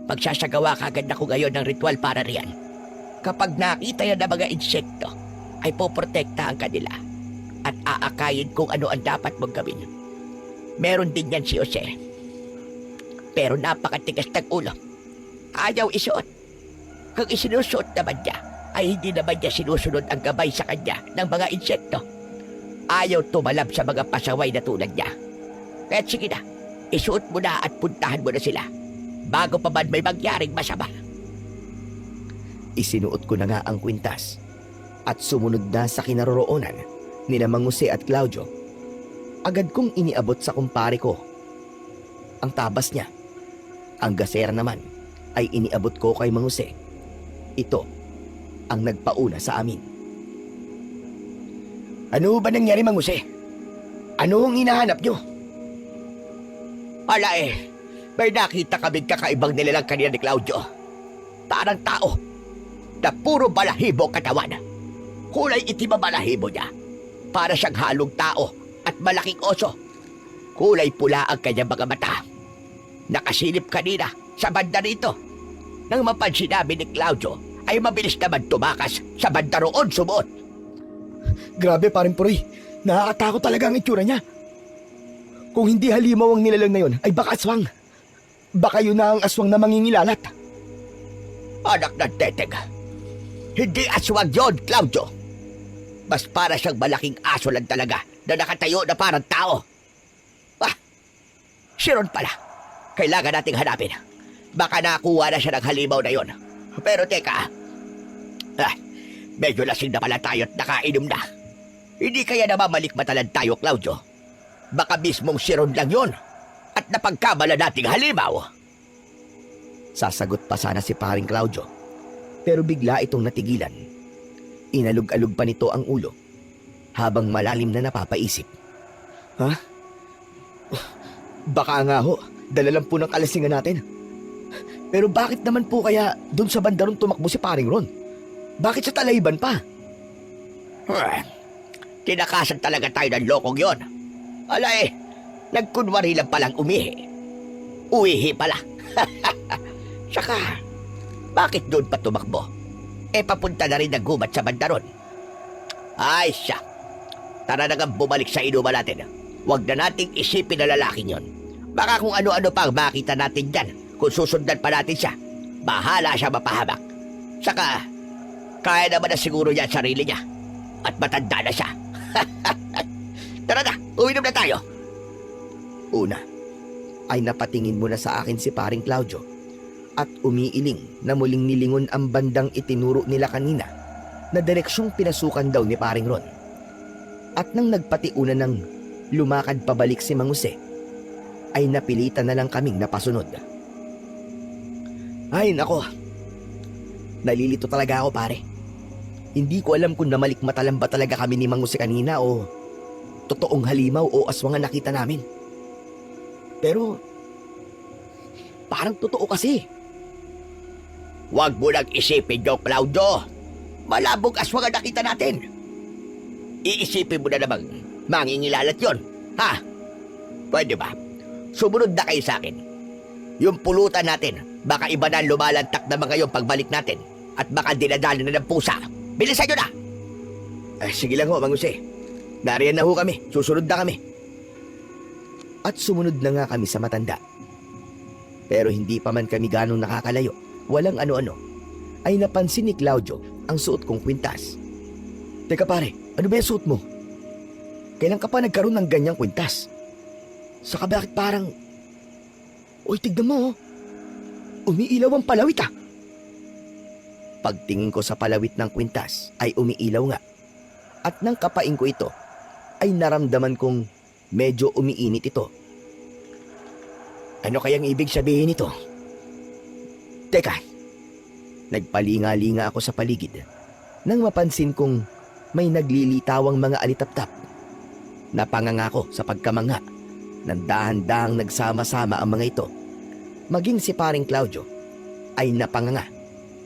Pagsasagawa kagad ako ngayon ng ritual para riyan. Kapag nakita yan ng mga insekto, ay poprotektahan ka nila at aakayin kung ano ang dapat mong gawin. Meron din yan si Jose. Pero napakatigas ng ulo. Ayaw isuot. Kung isinusuot naman niya, ay hindi naman niya sinusunod ang gabay sa kanya ng mga insekto. Ayaw tumalab sa mga pasaway na tulad niya. Kaya sige na, isuot mo na at puntahan mo na sila bago pa man may mangyaring masama. Isinuot ko na nga ang kwintas at sumunod na sa kinaroroonan ni Mang Jose at Claudio. Agad kong iniabot sa kumpare ko ang tabas niya. Ang gasera naman ay iniabot ko kay Mang Jose. Ito ang nagpauna sa amin. Ano ba nangyari, Mang Jose? Ano ang hinahanap nyo? Ala may nakita kaming kakaibang nilalang kanina ni Claudio. Parang tao na puro balahibo katawan. Kulay itim ang balahibo niya. Para siyang halong tao at malaking oso. Kulay pula ang kanyang mga mata. Nakasilip kanina sa banda rito. Nang mapansin namin ni Claudio, ay mabilis naman tumakas sa banda roon sumuot. Grabe, paring Puroy. Nakakatakot talaga ang itsura niya. Kung hindi halimaw ang nilalang na yun, ay baka aswang. Baka yun na ang aswang na mangingilalat. Anak ng teteg. Hindi aswang yun, Claudio. Mas para siyang malaking aso lang talaga na nakatayo na parang tao. Si Ron pala. Kailangan nating hanapin. Baka nakuha na siya ng halimaw na yon. Pero teka, medyo lasing na pala tayo at nakainom na. Hindi kaya namamalikmatalan tayo, Claudio. Baka mismong si Ron lang yon at napagkamala nating halimaw. Sasagot pa sana si paring Claudio, pero bigla itong natigilan. Inalog-alog pa nito ang ulo habang malalim na napapaisip. Ha? Baka nga ho, dala lang po ng kalasingan natin. Pero bakit naman po kaya doon sa banda ron tumakbo si paring Ron? Bakit sa Talayban pa? Tinakasan talaga tayo ng lokong yon. Ala nagkunwari lang palang umihi. Uwihi pala. Saka, bakit doon pa tumakbo? Papunta na rin ng gubat sa banda ron. Ay siya, tara na nga bumalik sa inuman natin. Huwag na nating isipin na lalaking yon. Baka kung ano-ano pang makita natin dyan kung susundan pa natin siya. Bahala siya mapahamak. Saka, kaya naman na siguro niya ang sarili niya. At matanda na siya. Tara na, uwinom na tayo. Una, ay napatingin muna sa akin si paring Claudio at umiiling na muling nilingon ang bandang itinuro nila kanina na direksyong pinasukan daw ni paring Ron. At nang nagpatiuna ng lumakad pabalik si Mang Jose, ay napilitan na lang kaming napasunod. Ay nako, nalilito talaga ako pare. Hindi ko alam kung namalikmatalan ba talaga kami ni Mang Jose kanina o totoong halimaw o aswang ang nakita namin. Pero parang totoo kasi. Huwag mo nang isipin yung Claudio. Malabog aswang ang nakita natin. Iisipin mo na namang mangingilalat yon, ha? Pwede ba? Sumunod na kayo sa akin. Yung pulutan natin, baka iba na lumalantak na mga yung pagbalik natin at baka dinadali na ng pusa. Bilisan nyo na! Sige lang ho, Mang Jose. Nariyan na ho kami. Susunod na kami. At sumunod na nga kami sa matanda. Pero hindi pa man kami ganong nakakalayo, walang ano-ano, ay napansin ni Claudio ang suot kong kwintas. Teka pare, ano ba yung suot mo? Kailan ka pa nagkaroon ng ganyang kwintas? Saka bakit parang... Uy, tignan mo, umiilaw ang palawit ah. Pagtingin ko sa palawit ng kwintas ay umiilaw nga. At nang kapain ko ito, ay naramdaman kong medyo umiinit ito. Ano kayang ibig sabihin nito? Teka, nagpalinga-linga ako sa paligid nang mapansin kong may naglilitawang mga alitaptap. Napangangako sa pagkamangha ng dahan-dahang nagsama-sama ang mga ito. Maging si paring Claudio ay napanganga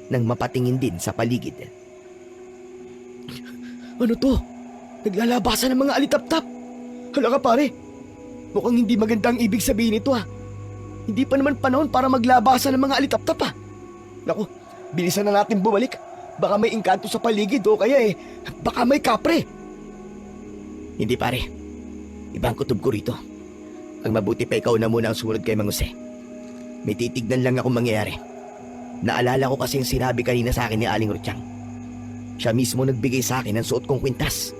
nang mapatingin din sa paligid. Ano to? Naglalabasan ng mga alitaptap. Hala ka pare, mukhang hindi magandang ibig sabihin nito ah. Hindi pa naman panahon para maglabasan ng mga alitaptap ah. Naku, bilisan na natin bumalik. Baka may engkanto sa paligid o kaya baka may kapre. Hindi pare, ibang kutob ko rito. Ang mabuti pa ikaw na muna ang sumunod kay Mang Jose. May titignan lang akong mangyayari. Naalala ko kasi yung sinabi kanina sa akin ni Aling Rutiyang. Siya mismo nagbigay sa akin ng suot kong kwintas.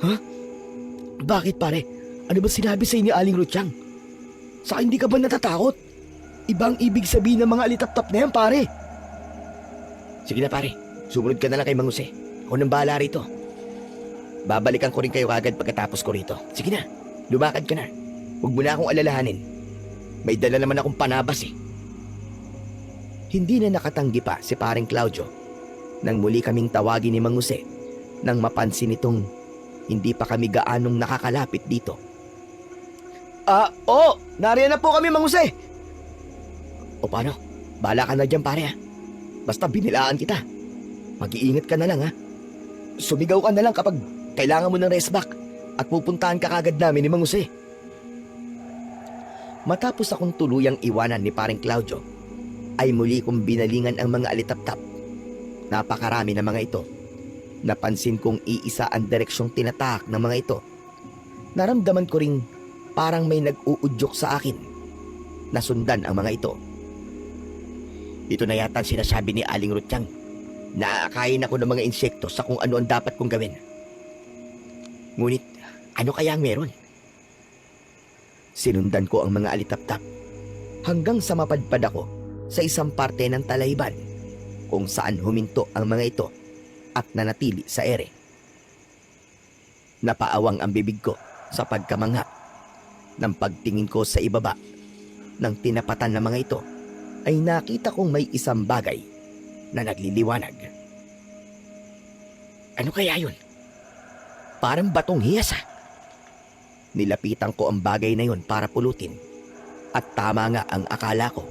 Ha? Bakit pare? Ano ba sinabi sa inyo Aling Rutiyang? Saka hindi ka ba natatakot? Ibang ibig sabihin ng mga alitap-tap na yan pare. Sige na pare, sumunod ka na lang kay Mang Jose. Ako nang bahala rito. Babalikan ko rin kayo agad pagkatapos ko rito. Sige na, lumakad ka na. Huwag mo na akong alalahanin. May dala naman akong panabas eh. Hindi na nakatanggi pa si paring Claudio nang muli kaming tawagin ni Mang Jose nang mapansin itong hindi pa kami gaanong nakakalapit dito. Nariyan na po kami Mang Jose. O paano? Bahala ka na dyan pare ha. Basta binilaan kita. Mag-iingat ka na lang ha. Sumigaw ka na lang kapag kailangan mo ng rest back at pupuntahan ka kagad namin ni Mang Jose. Matapos akong tuluyang iwanan ni paring Claudio, ay muli kong binalingan ang mga alitaptap. Napakarami na mga ito. Napansin kong iisa ang direksyong tinatahak ng mga ito. Naramdaman ko ring parang may nag-uudyok sa akin. Nasundan ang mga ito. Ito na yata ang sinasabi ni Aling Rutiyang. Naakain ako ng mga insekto sa kung ano ang dapat kong gawin. Ngunit, ano kaya ang meron? Sinundan ko ang mga alitaptap hanggang sa mapadpad ako sa isang parte ng Talayban kung saan huminto ang mga ito at nanatili sa ere. Napaawang ang bibig ko sa pagkamangha. Nang pagtingin ko sa ibaba ng tinapatan ng mga ito, ay nakita kong may isang bagay na nagliliwanag. Ano kaya yun? Parang batong hiyas ah. Nilapitan ko ang bagay na yun para pulutin. At tama nga ang akala ko.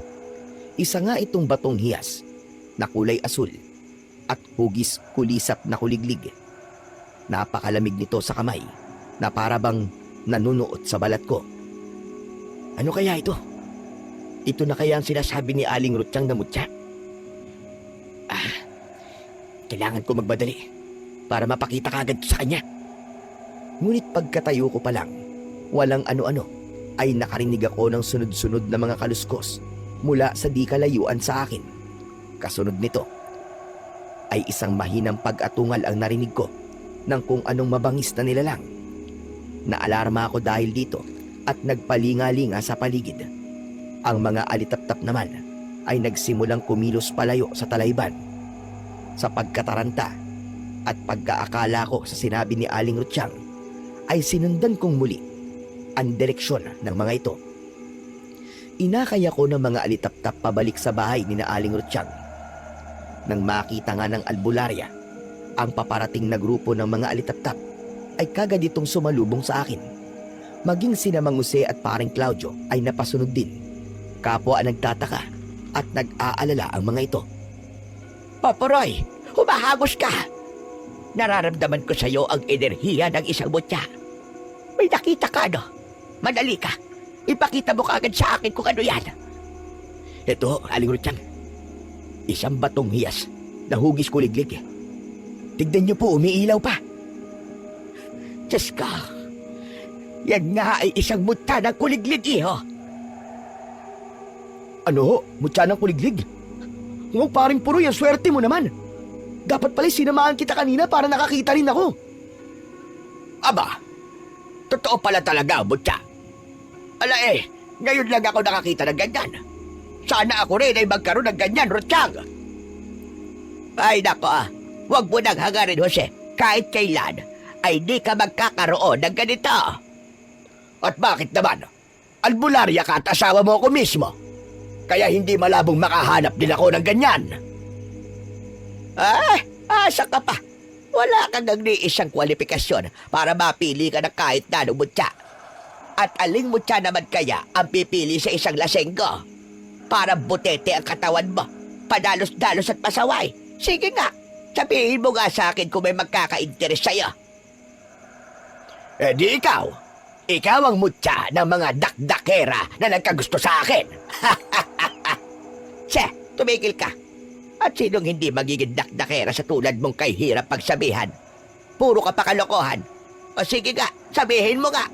Isa nga itong batong hiyas na kulay asul at hugis kulisap na kuliglig. Napakalamig nito sa kamay na para bang nanunuot sa balat ko. Ano kaya ito? Ito na kaya ang sinasabi ni Aling Rutsyang na mutya? Kailangan ko magbadali para mapakita kagad sa kanya. Ngunit pagkatayo ko pa lang, walang ano-ano, ay nakarinig ako ng sunod-sunod na mga kaluskos mula sa di kalayuan sa akin. Kasunod nito, ay isang mahinang pag-atungal ang narinig ko ng kung anong mabangis na nilalang. Naalarma ako dahil dito at nagpalinga-linga sa paligid. Ang mga alitap-tap naman ay nagsimulang kumilos palayo sa talayban. Sa pagkataranta at pagkaakala ko sa sinabi ni Aling Rutsyang, ay sinundan kong muli ang direksyon ng mga ito. Inakay ako ng mga alitap-tap pabalik sa bahay ni Aling Rutsyang. Nang makita nga ng albularya ang paparating na grupo ng mga alitap-tap, ay kagad itong sumalubong sa akin. Maging sina Mang Jose at paring Claudio ay napasunod din. Kapwa ang nagtataka at nag-aalala ang mga ito. Papa Roy, humahagos ka! Nararamdaman ko sa iyo ang enerhiya ng isang mutya. May nakita ka, no? Madali ka. Ipakita mo kaagad sa akin kung ano yan. Ito, Aling Rutsyang. Isang batong hiyas na hugis kuliglig. Tignan niyo po, umiilaw pa. Diyos ka, yan nga ay isang mutya ng kuliglig, iho. Ano ho? Mutya ng kuliglig? Huwag paring Puroy, ang swerte mo naman. Dapat pala sinamahan kita kanina para nakakita rin ako. Aba, totoo pala talaga, mutya. Ala ngayon lang ako nakakita ng ganyan. Sana ako rin ay magkaroon ng ganyan, Rutsyang. Ay nako huwag mo nang hangarin, Jose. Kahit kailan, ay di ka magkakaroon ng ganito. At bakit naman? Albularya ka at asawa mo ako mismo. Kaya hindi malabong makahanap din ako ng ganyan. Asa ka pa? Wala kang nag-iisang kwalifikasyon para mapili ka na kahit na anong mutya. At aling mutya naman kaya ang pipili sa isang lasenggo? Para butete ang katawan mo, padalos-dalos at pasaway. Sige nga, sabihin mo nga sa akin kung may magkaka-interes sa'yo. Di ikaw. Ikaw ang mutya ng mga dakdakera na nagkagusto sa akin. Che, tumigil ka. At sinong hindi magiging dakdakera sa tulad mong kay hirap pagsabihan? Puro ka pa kalokohan. O sige nga, sabihin mo nga.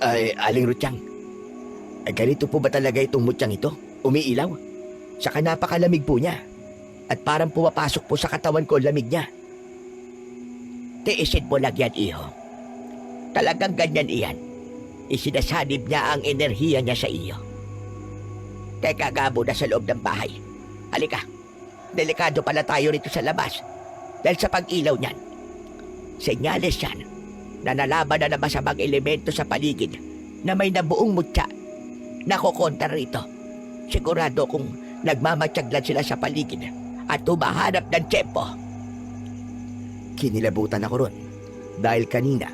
Ay, Aling Rutsyang, ay ganito po ba talaga itong mutyang ito? Umiilaw? Saka napakalamig po niya. At parang pumapasok po sa katawan ko ang lamig niya. Tiisin mo lang yan, iho. Talagang ganyan iyan. Isinasanib niya ang enerhiya niya sa iyo. Teka nga muna sa loob ng bahay. Halika, delikado pala tayo rito sa labas. Dahil sa pag-ilaw niyan, senyales yan na nalaman na masamang elemento sa paligid na may nabuong mutya na kukontra rito. Sigurado kung nagmamatyaglan sila sa paligid at humahanap ng tiyempo. Kinilabutan ako ron dahil kanina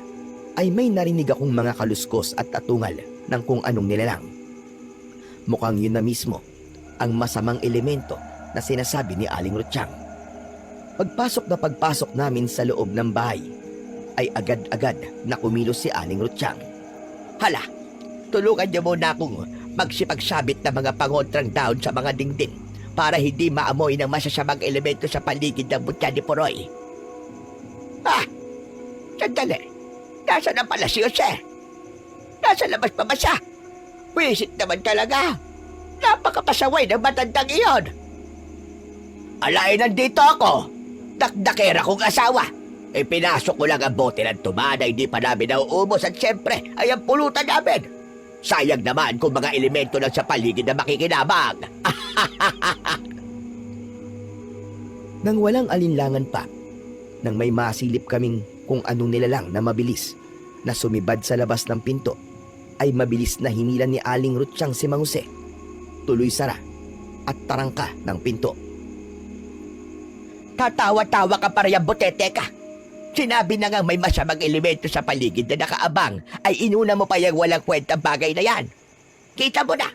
ay may narinig akong mga kaluskos at atungal ng kung anong nilalang. Mukhang yun na mismo ang masamang elemento na sinasabi ni Aling Rutsyang. Pagpasok namin sa loob ng bahay, ay agad-agad na kumilos si Aling Rutsyang. Hala, tulungan niyo muna akong magsipagsabit ng mga pangontrang dahon sa mga dingding para hindi maamoy ng masasamang elemento sa paligid ng mutya ni Puroy. Sandali. Nasaan ang pala si Jose? Nasa labas pa ba siya? Wisit naman talaga. Napakapasaway ng matandang iyon. Alay, nandito ako. Dakdakera kong asawa. Pinasok ko lang ang bote ng tumana, hindi pa namin nauubos at siyempre ay ang pulutan namin. Sayang naman kung mga elemento lang sa paligid na makikinabang. Nang walang alinlangan pa, nang may masilip kaming kung anong nilalang na mabilis na sumibad sa labas ng pinto, ay mabilis na hinilan ni Aling Rutsyang si Mang Jose. tuloy sara at tarangka ng pinto. Tatawa-tawa ka pa rin, butete ka. Sinabi na nga may masamang elemento sa paligid na nakaabang, ay inuna mo pa yung walang kwentang bagay na yan. Kita mo na,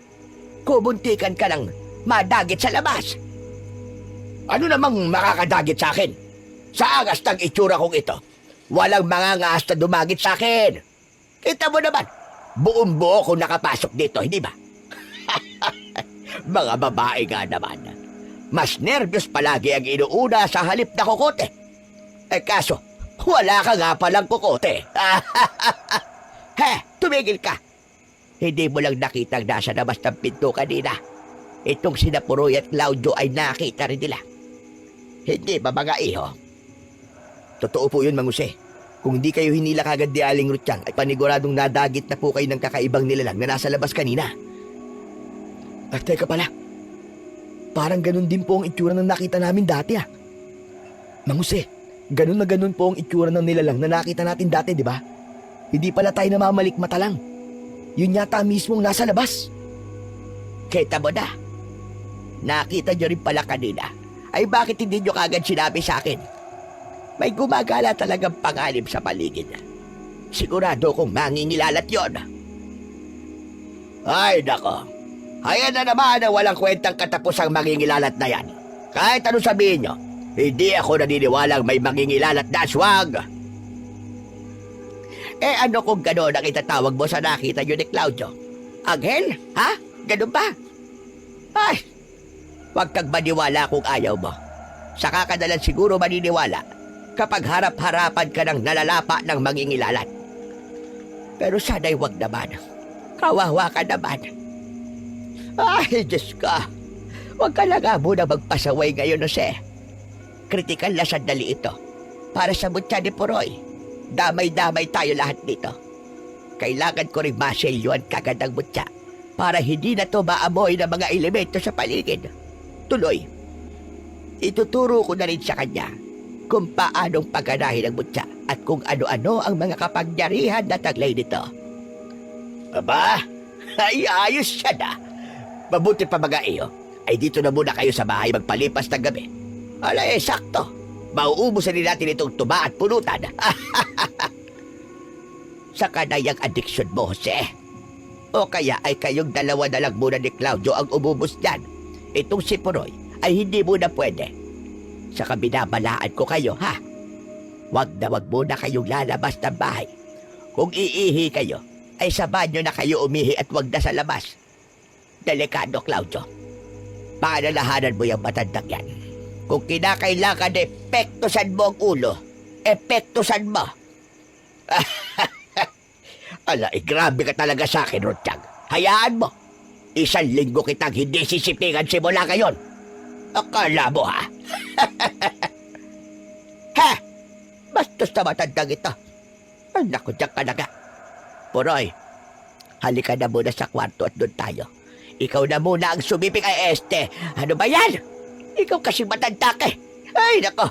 kubuntikan ka ng madagit sa labas. Ano namang makakadagit sa akin? Sa angas ng itsura kong ito, walang mangangaas na dumagit sa akin. Kita mo naman, buong buo kung nakapasok dito, hindi ba? Mga babae nga naman. Mas nervyos palagi ang inuuna sa halip na kukote. Eh kaso, wala ka nga palang kukote. He, tumigil ka. Hindi mo lang nakitang nasa labas ng pinto kanina. Itong sina Puroy at Claudio ay nakita rin nila. Hindi ba mga iho? Totoo po yun, Mang Jose. Kung hindi kayo hinila kagad di Aling Rutyang, ay paniguradong nadagit na po kayo ng kakaibang nilalang na nasa labas kanina. At teka pala, parang ganun din po ang itsura ng nakita namin dati Mang Jose, ganun na ganun po ang itsura ng nilalang na nakita natin dati, di ba? Hindi pala tayo namamalikmata lang. Yun yata mismong nasa labas. Kita mo na. Nakita nyo rin pala kanina. Ay bakit hindi nyo kagad sinabi sa akin? May gumagala talagang panganib sa paligid. Sigurado kong mangingilalat yon. Ay nako. Ayan na naman ang walang kwentang katapusang mangingilalat na yan. Kahit ano sabihin nyo, hindi ako naniniwalang may mangingilalat na aswang. Eh ano kung gano'n ang itatawag mo sa nakita nyo ni Claudio? Anghel? Ha? Ganun ba? Ay, huwag kang maniwala kung ayaw mo. Saka ka nalang siguro maniniwala kapag harap-harapan ka ng nalalapa ng mangingilalat. Pero sana'y huwag naman. Kawawa ka naman. Ay, Diyos ka. Huwag ka lang nga muna magpasaway ngayon, Jose. Kritikal na sandali ito. Para sa mutya ni Puroy. Damay-damay tayo lahat dito. Kailangan ko rin maselyoan kagad ang mutya para hindi na to maamoy ng mga elemento sa paligid. Tuloy, ituturo ko na rin sa kanya kung paanong pagganahin ang mutya at kung ano-ano ang mga kapangyarihan na taglay nito. Aba, ay ayos siya na. Mabuti pa mga iyo, ay dito na muna kayo sa bahay magpalipas ng gabi. Ala sakto. Mauubusan din natin itong tuba at pulutan. Sa kanayang addiction mo, Jose. O kaya ay kayong dalawa na lang muna ni Claudio ang umubos dyan. Itong si Puroy ay hindi muna pwede. Saka binabalaan ko kayo, ha? Wag na wag muna kayong lalabas ng bahay. Kung iihi kayo, ay sa banyo na kayo umihi at wag na sa labas. Delikado, Claudio. Paalalahanan mo yung matandang yan. Kung kinakailangan epektusan mo ang ulo, epektusan mo. Ala, grabe ka talaga sa akin, Rutyang. Hayaan mo. 1 linggo kitang hindi sisipingan simula ngayon. Akala mo, ha? Ha? Bastos na matandang ito. Ay, naku, diyan ka na nga. Puroy, halika na muna sa kwarto at doon tayo. Ikaw na muna ang sumiping ay este. Ano ba yan? Ikaw kasi matanda ka. Ay, nako.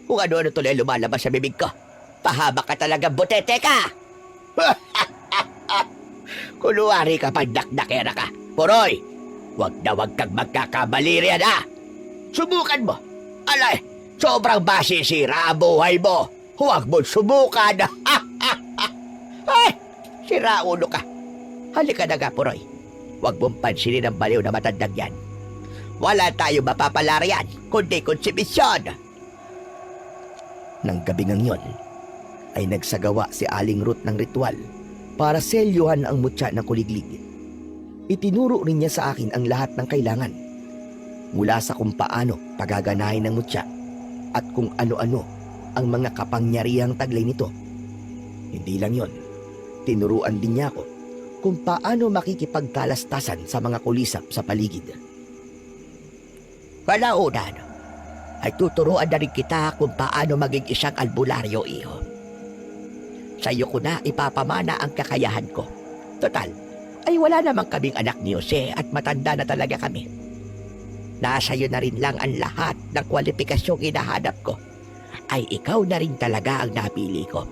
Kung ano-ano tuloy lumalabas sa bibig ko. Pahaba ka talaga, butete ka. Kuluwari ka pag dakdakera ka. Puroy, wag na wag kang magkakamali riyan, ha? Subukan mo. Alay, sobrang basisira ang buhay mo. Huwag mo subukan. Ay, sira ulo ka. Halika na nga, Puroy. Huwag mong pansinin ang baliw na matandang yan. Wala tayo mapapalarian, kundi konsibisyon. Nang gabing yon, ay nagsagawa si Aling Ruth ng ritual para selyuhan ang mutya ng kuliglig. Itinuro rin niya sa akin ang lahat ng kailangan. Mula sa kung paano pagaganahin ng mutya at kung ano-ano ang mga kapangyarihang taglay nito. Hindi lang yon, tinuruan din niya ako kung paano makikipagkalastasan sa mga kulisap sa paligid. Kalaunan, ay tuturuan na rin kita kung paano maging isang albularyo, iho. Sa iyo ko na ipapamana ang kakayahan ko. Total, ay wala namang kaming anak ni Jose at matanda na talaga kami. Nasa iyo na rin lang ang lahat ng kwalipikasyong hinahanap ko. Ay ikaw na rin talaga ang napili ko.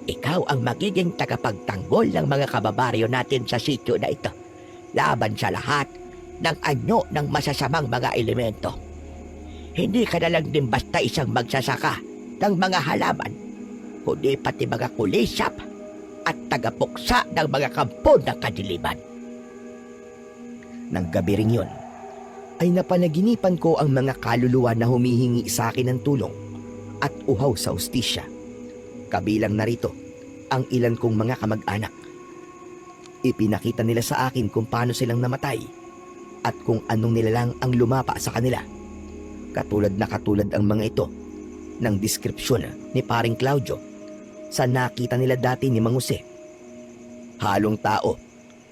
Ikaw ang magiging tagapagtanggol ng mga kababaryo natin sa sityo na ito. Laban sa lahat ng anyo ng masasamang mga elemento. Hindi ka na lang din basta isang magsasaka ng mga halaman, kundi pati mga kulisap at tagapuksa ng mga kampo ng kadiliman. Nang gabi ring yun, ay napanaginipan ko ang mga kaluluwa na humihingi sa akin ng tulong at uhaw sa hustisya. Kabilang narito ang ilan kong mga kamag-anak. Ipinakita nila sa akin kung paano silang namatay at kung anong nilalang ang lumapa sa kanila. Katulad ang mga ito ng deskripsyon ni paring Claudio sa nakita nila dati ni Mang Jose. Halong tao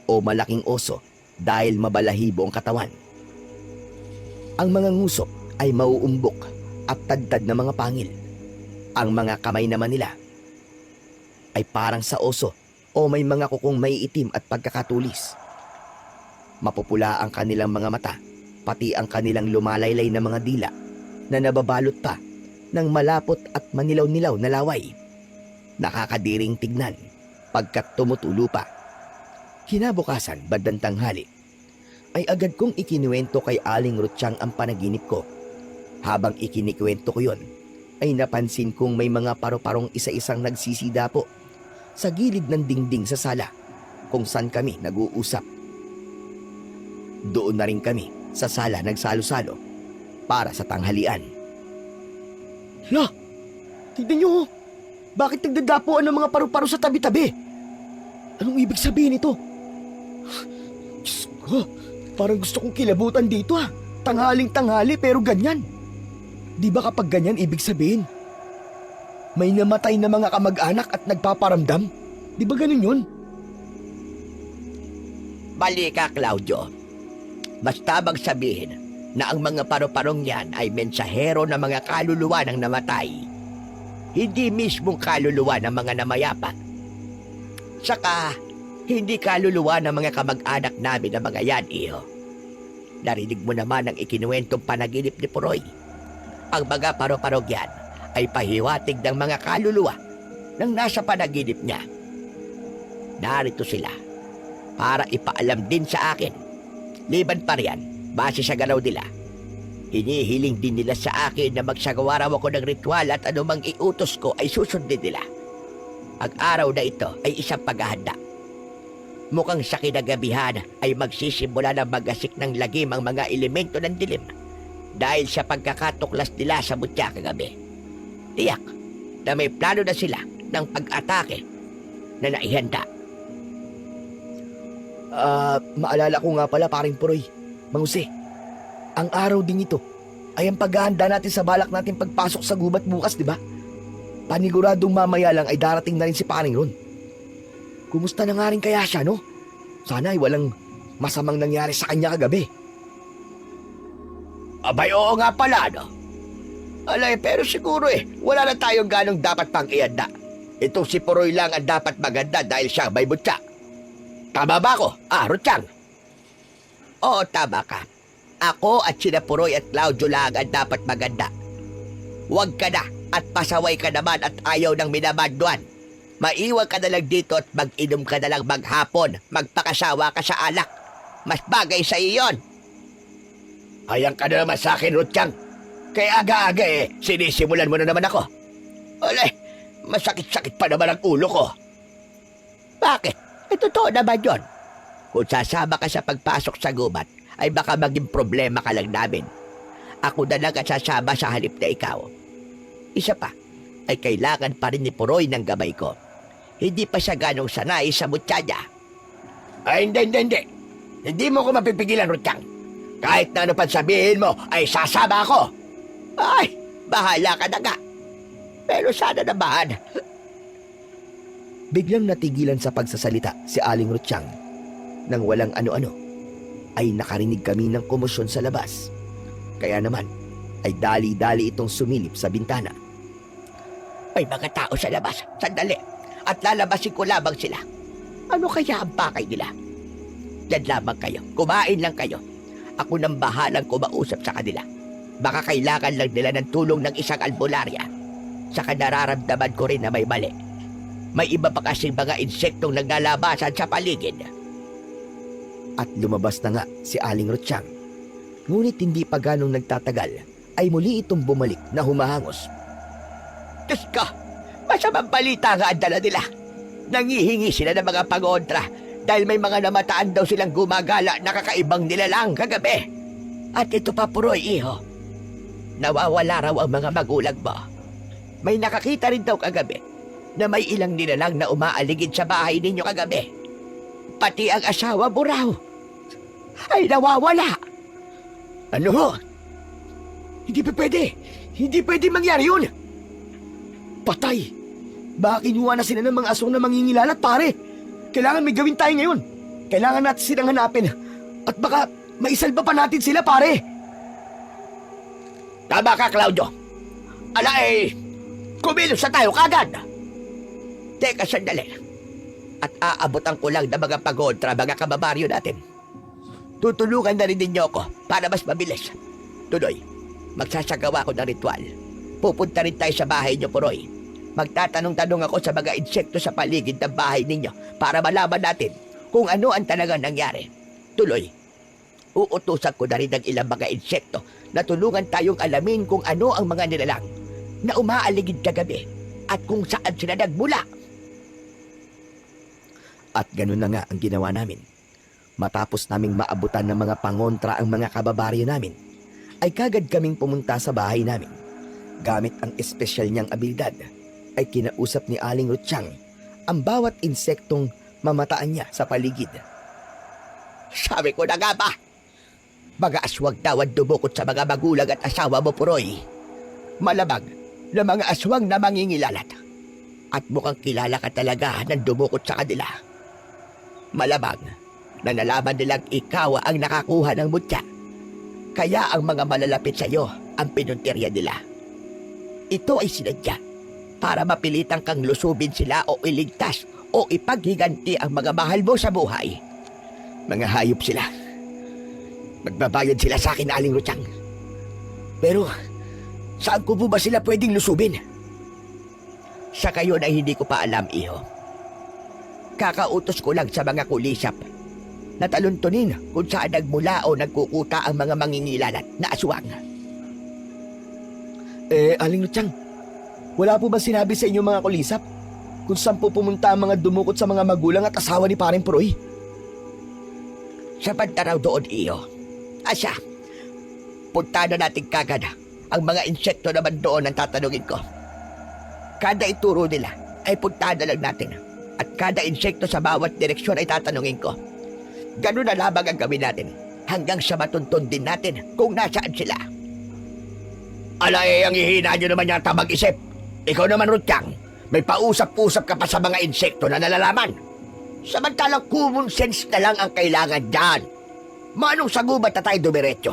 o malaking oso dahil mabalahibo ang katawan. Ang mga nguso ay mauumbok at tadtad na mga pangil. Ang mga kamay naman nila ay parang sa oso o may mga kukong maiitim at pagkakatulis. Mapupula ang kanilang mga mata, pati ang kanilang lumalaylay na mga dila na nababalot pa ng malapot at manilaw-nilaw na laway. Nakakadiring tignan pagkat tumutulo pa. Kinabukasan, bandang tanghali, ay agad kong ikinuwento kay Aling Rutsyang ang panaginip ko. Habang ikinikwento ko yon, ay napansin kong may mga paru-parong isa-isang nagsisidapo sa gilid ng dingding sa sala kung saan kami nag-uusap. Doon na rin kami sa sala nagsalo-salo para sa tanghalian. La! Tignan niyo! Bakit nagdadapuan ng mga paru-paro sa tabi-tabi? Anong ibig sabihin ito? Diyos ko, parang gusto kong kilabutan dito ha. Tanghaling-tanghali pero ganyan. Di ba kapag ganyan ibig sabihin? May namatay na mga kamag-anak at nagpaparamdam? Di ba ganun yun? Mali ka, Claudio. Basta bang sabihin na ang mga paru-parong yan ay mensahero ng mga kaluluwa ng namatay, hindi mismong kaluluwa ng mga namayapa. Saka, hindi kaluluwa ng mga kamag-anak namin na mga yan, iho. Narinig mo naman ang ikinuwentong panaginip ni Puroy. Ang mga paru-parong yan ay pahiwatig ng mga kaluluwa ng nasa panaginip niya. Narito sila para ipaalam din sa akin. Liban pa riyan, base sa galaw nila, hinihiling din nila sa akin na magsagawa raw ako ng ritual at anumang iutos ko ay susundin nila. Ang araw na ito ay isang paghahanda. Mukhang sa kinagabihan ay magsisimula ng magasik ng lagim ang mga elemento ng dilim dahil sa pagkakatuklas nila sa mutya kagabi. Tiyak na may plano na sila ng pag-atake na naihanda. Maalala ko nga pala paring Puroy, Mang Jose, ang araw din ito ay ang paghahanda natin sa balak natin pagpasok sa gubat bukas, di ba? Paniguradong mamaya lang ay darating na rin si paring Ron. Kumusta na nga rin kaya siya, no? Sana ay walang masamang nangyari sa kanya kagabi. Abay, oo nga pala, no? Alay, pero siguro wala na tayong ganong dapat pang ihanda. Itong si Puroy lang ang dapat maganda dahil siya may butya. Tama ba ako, Rutsyang? Oo, tama ka. Ako at sina Puroy at Claudio lang ang dapat maganda. Huwag ka na at pasaway ka naman at ayaw ng minamanduan. Maiwan ka na lang dito at mag-inom ka na lang maghapon. Magpakasawa ka sa alak. Mas bagay sa iyon. Ayan ka na naman sa akin, Rutsyang. Kaya aga-aga sinisimulan mo na naman ako. Oleh, masakit-sakit pa naman ang ulo ko. Bakit? Totoo naman yun. Kung sasama ka sa pagpasok sa gubat, ay baka maging problema ka lang namin. Ako na lang ang sasama sa halip na ikaw. Isa pa, ay kailangan pa rin ni Puroy ng gabay ko. Hindi pa siya ganong sanay sa mutya niya. Ay, hindi. Hindi mo ko mapipigilan, Rutsyang. Kahit na ano pa sabihin mo, ay sasama ako. Ay, bahala ka na nga. Pero sana naman. Biglang natigilan sa pagsasalita si Aling Rutsyang. Nang walang ano-ano, ay nakarinig kami ng komosyon sa labas. Kaya naman, ay dali-dali itong sumilip sa bintana. May mga tao sa labas, sandali. At lalabasin ko lamang sila. Ano kaya ang pakay nila? Diyan lamang kayo, kumain lang kayo. Ako nang bahalang kumausap sa kanila. Baka kailangan lang nila ng tulong ng isang albularya. Saka nararamdaman ko rin na may mali. May iba pa kasing mga insektong naglalabasan sa paligid. At lumabas na nga si Aling Rutsyang. Ngunit hindi pa ganong nagtatagal ay muli itong bumalik na humahangos. Diyos ko, masamang balita nga ang dala nila. Nangihingi sila ng mga pangontra dahil may mga namataan daw silang gumagala na kakaibang nilalang kagabi. At ito pa, Puroy, iho. Nawawala raw ang mga magulang mo. May nakakita rin daw kagabi na may ilang nilalang na umaaligid sa bahay ninyo kagabi. Pati ang asawa mo raw ay nawawala. Ano? Hindi pa pwede. Hindi pwede mangyari yun. Patay. Baka kinuha na sila ng mga aswang na mangingilalat, pare. Kailangan may gawin tayo ngayon. Kailangan natin silang hanapin. At baka maisalba pa natin sila, pare. Tama ka, Claudio. Ala kumilos na tayo kagad. Teka sandali. At aabotan ko lang ng mga pagontra mga kababaryo natin. Tutulungan na rin ninyo ako para mas mabilis. Tuloy, magsasagawa ko ng ritual. Pupunta rin tayo sa bahay niyo, Puroy. Magtatanong-tanong ako sa mga insekto sa paligid ng bahay ninyo para malaman natin kung ano ang talagang nangyari. Tuloy, uutusan ko na rin ng ilang mga insekto na tulungan tayong alamin kung ano ang mga nilalang na umaaligid kagabi at kung saan sila nagmula. At ganun na nga ang ginawa namin. Matapos naming maabutan ng mga pangontra ang mga kababaryo namin, ay kagad kaming pumunta sa bahay namin. Gamit ang espesyal niyang abilidad, ay kinausap ni Aling Rutsyang ang bawat insektong mamataan niya sa paligid. Sabi ko na nga ba, mga aswang daw ang dumukot sa mga magulang at asawa mo, Puroy. Malamang na mga aswang na mangingilalat. At mukhang kilala ka talaga ng dumukot sa kanila. Malamang na nalaman nilang ikaw ang nakakuha ng mutya. Kaya ang mga malalapit sa iyo ang pinuntirya nila. Ito ay sinadya para mapilitan kang lusubin sila o iligtas o ipaghiganti ang mga mahal mo sa buhay. Mga hayop sila. Magbabayad sila sa akin, Aling Rutsyang. Pero saan ko po ba sila pwedeng lusubin? Sa kayo na hindi ko pa alam, iho. Kakautos ko lang sa mga kulisap na taluntunin kung saan nagmula o nagkukuta ang mga mangingilalat na aswang. Aling Rutsyang, wala po ba sinabi sa inyo mga kulisap kung saan po pumunta ang mga dumukot sa mga magulang at asawa ni Paring Puroy? Sa banda raw doon, iho. Asya, punta na natin kagad ang mga insekto naman doon ang tatanungin ko. Kada ituro nila ay punta na lang natin at kada insekto sa bawat direksyon ay tatanungin ko. Ganun na lamang ang gawin natin hanggang sa matuntun din natin kung nasaan sila. Alay, ang ihina nyo naman yata mag-isip. Ikaw naman, Rutsyang, may pausap-usap ka pa sa mga insekto na nalalaman. Samantalang common sense na lang ang kailangan dyan. Manong sa gubat na tayo dumiretso?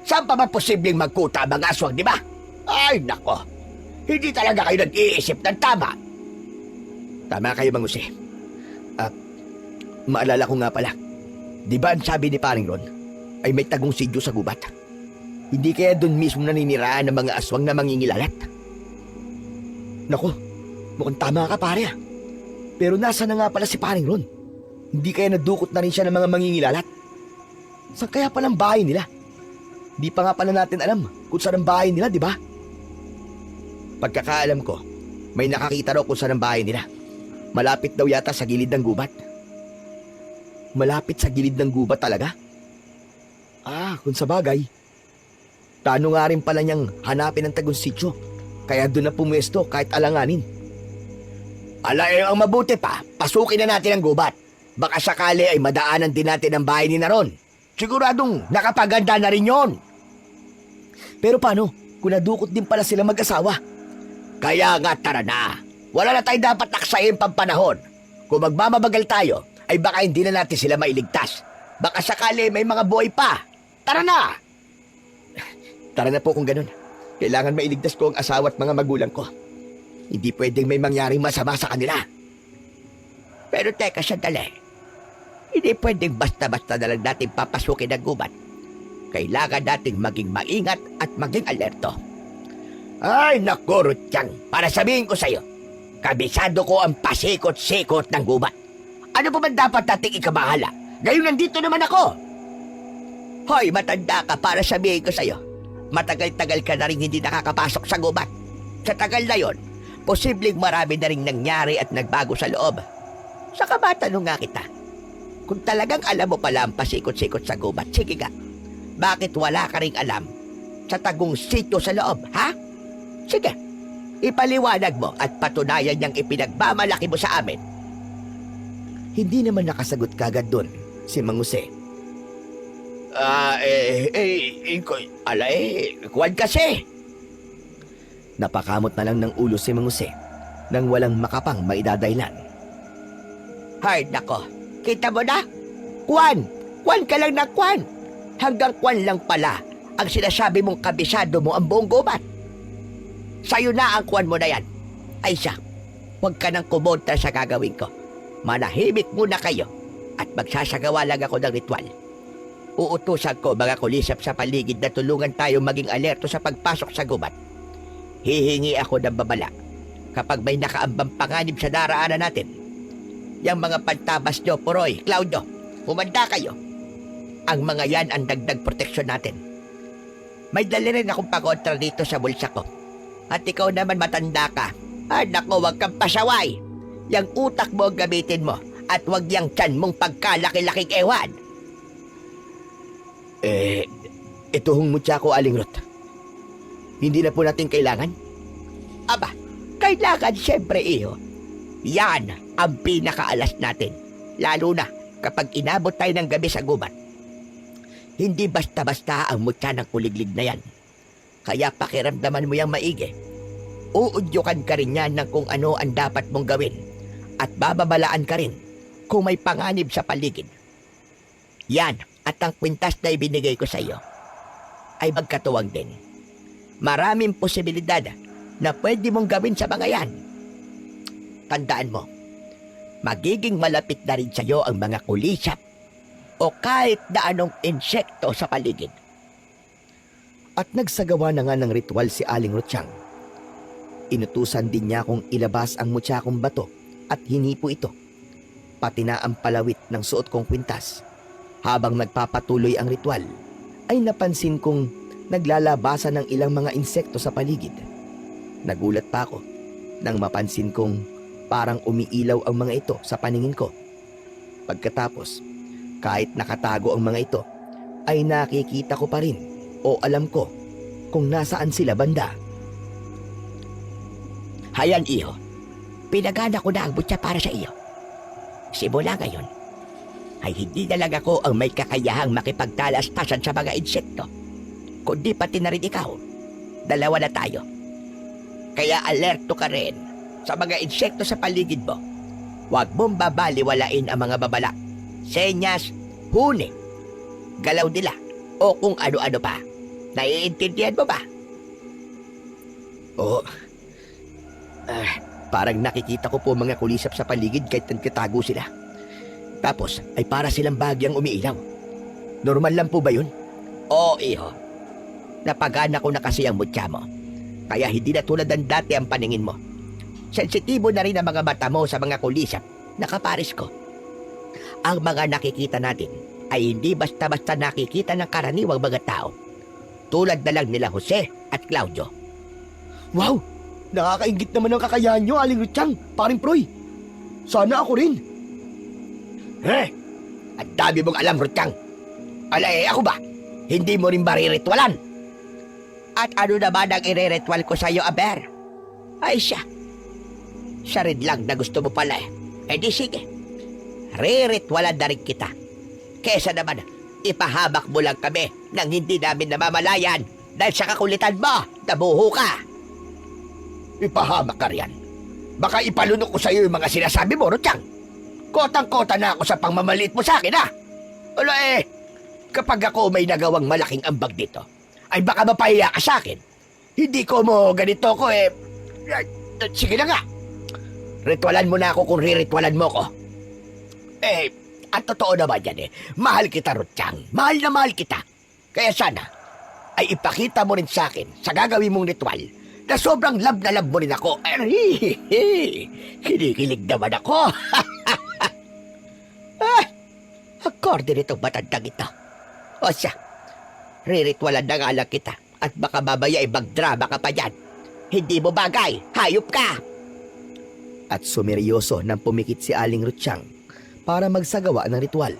Saan pa ba posibleng magkuta ang mga aswang, di ba? Ay, nako. Hindi talaga kayo nag-iisip ng tama. Tama kayo, Mang Jose. Maalala ko nga pala. Di ba ang sabi ni Paring Ron ay may tagong sidyo sa gubat? Hindi kaya doon mismo naniniraan ng mga aswang na mangingilalat? Naku, mukhang tama ka, pare. Pero nasa na nga pala si Paring Ron? Hindi kaya nadukot na rin siya ng mga mangingilalat? Saan kaya palang bahay nila? Di pa nga pala natin alam kung saan ang bahay nila, di ba? Pagkakaalam ko, may nakakita raw kung saan ang bahay nila. Malapit daw yata sa gilid ng gubat. Malapit sa gilid ng gubat talaga? Kung sa bagay. Plano nga rin pala niyang hanapin ang tagong sityo. Kaya doon na pumwesto kahit alanganin. Ang mabuti pa, pasukin na natin ang gubat. Baka sakali ay madaanan din natin ang bahay ni Naron. Siguradong nakapaganda na rin yon. Pero paano kung nadukot din pala sila mag-asawa? Kaya nga tara na. Wala na tayo dapat naksayin pampanahon. Kung magmamabagal tayo, ay baka hindi na natin sila mailigtas. Baka sakali may mga buhay pa. Tara na! Tara na po kung ganun. Kailangan mailigtas ko ang asawa at mga magulang ko. Hindi pwedeng may mangyaring masama sa kanila. Pero teka sandali. Hindi pwedeng basta-basta na lang natin papasukin ang gubat. Kailangan nating maging maingat at maging alerto. Ay, naku, Rutsyang. Para sabihin ko sa'yo, kabisado ko ang pasikot-sikot ng gubat. Ano pa man dapat nating ikabahala Ngayon nandito naman ako. Hoy, matanda ka para sabihin ko sa'yo. Matagal-tagal ka na rin hindi nakakapasok sa gubat. Sa tagal na yon, posibleng marami na rin nangyari at nagbago sa loob. Saka matanong nga kita, kung talagang alam mo pala ang pasikot-sikot sa gubat, sige ka. Bakit wala ka ring alam sa tagong sityo sa loob, ha? Sige, ipaliwanag mo at patunayan niyang ipinagmamalaki mo sa amin. Hindi naman nakasagot kagad doon si Mang Jose. Kuwan kasi. Napakamot na lang ng ulo si Mang Jose nang walang makapang maidadaylan. Hay, nako. Kita mo na? Kwan! Kwan ka lang na kwan! Hanggang kwan lang pala ang sinasabi mong kabisado mo ang buong gubat. Sa'yo na ang kwan mo na yan. Ay siya, huwag ka nang kumontra sa gagawin ko. Manahimik muna kayo at magsasagawa lang ako ng ritual. Uutusan ko mga kulisap sa paligid na tulungan tayo maging alerto sa pagpasok sa gubat. Hihingi ako ng babala kapag may nakaambang panganib sa daraanan natin. Yang mga pantabas nyo, Puroy, Claudio, humanda kayo. Ang mga yan ang dagdag proteksyon natin. May dali rin akong pakontra dito sa bulsa ko. At ikaw naman matanda ka. Nako, huwag kang pasaway. Yang utak mo ang gamitin mo at huwag yang tiyan mong pagkalaki-laking ewan. Ito hong mutya ko, Aling Ruth. Hindi na po natin kailangan? Aba, kailangan siyempre iyo. Yan ang pinakaalas natin. Lalo na kapag inabot tayo ng gabi sa gubat. Hindi basta-basta ang mutya ng kuliglig na yan. Kaya pakiramdaman mo yang maigi. Uudyukan ka rin yan ng kung ano ang dapat mong gawin. At bababalaan ka rin kung may panganib sa paligid. Yan at ang kwintas na ibinigay ko sa iyo ay magkatuwang din. Maraming posibilidad na pwede mong gawin sa mga yan. Tandaan mo, magiging malapit na rin sa iyo ang mga kulisap o kahit na anong insekto sa paligid. At nagsagawa na nga ng ritual si Aling Rutsyang. Inutusan din niya kung ilabas ang mutya kong bato at hinipo ito, pati na ang palawit ng suot kong kwintas. Habang nagpapatuloy ang ritual, ay napansin kong naglalabasan ng ilang mga insekto sa paligid. Nagulat pa ako nang mapansin kong parang umiilaw ang mga ito sa paningin ko. Pagkatapos, kahit nakatago ang mga ito, ay nakikita ko pa rin o alam ko kung nasaan sila banda. Hayan, iho. Pinagana ko na ang butya para sa iyo. Simula ngayon, ay hindi na lang ako ang may kakayahang makipagtalastasan sa mga insekto, kundi pati na rin ikaw. Dalawa na tayo. Kaya alerto ka rin sa mga insekto sa paligid mo. Huwag mong babaliwalain ang mga babala, senyas, huni, galaw nila, o kung ano-ano pa. Naiintindihan mo ba? Oo. Parang nakikita ko po mga kulisap sa paligid kahit nagkatago sila. Tapos ay para silang bahagyang umiilaw. Normal lang po ba yun? Oo, iho. Napagana ko na kasi ang mutya mo. Kaya hindi na tulad ng dati ang paningin mo. Sensitibo na rin ang mga mata mo sa mga kulisap na kapares ko. Ang mga nakikita natin ay hindi basta-basta nakikita ng karaniwang mga tao. Tulad na lang nila Jose at Claudio. Wow! Nakakaingit naman ang kakayahan nyo, Aling Rutsyang, paring Proy. Sana ako rin. Ang dami mong alam, Rutsyang. Ako ba? Hindi mo rin ba riritwalan? At ano naman ang ireretwal ko sa'yo, Aber? Ay siya. Siya rin lang na gusto mo pala eh. Di sige. Riritwalan na rin kita. Kesa naman, ipahamak mo lang kami nang hindi namin namamalayan dahil sa kakulitan mo, nabuho ka. Ipahamak ka riyan. Baka ipalunok ko sa'yo yung mga sinasabi mo, Rutsyang. Kotang-kota na ako sa pangmamaliit mo sa akin, ha? Kapag ako may nagawang malaking ambag dito, ay baka mapahiya ka sa akin. Hindi ko mo ganito ko sige na nga. Ritualan mo na ako kung riritwalan mo ko. At totoo naman yan Mahal kita, Rutsyang. Mahal na mahal kita. Kaya sana, ay ipakita mo rin sa akin sa gagawin mong ritual na sobrang love na love mo rin ako. Kinikilig naman ako. Akorde nitong matandang ito. O siya, riritwalan na nga lang kita at baka mamaya ay magdrama ka pa dyan. Hindi mo bagay, hayop ka! At sumeryoso nang pumikit si Aling Rutsyang para magsagawa ng ritual.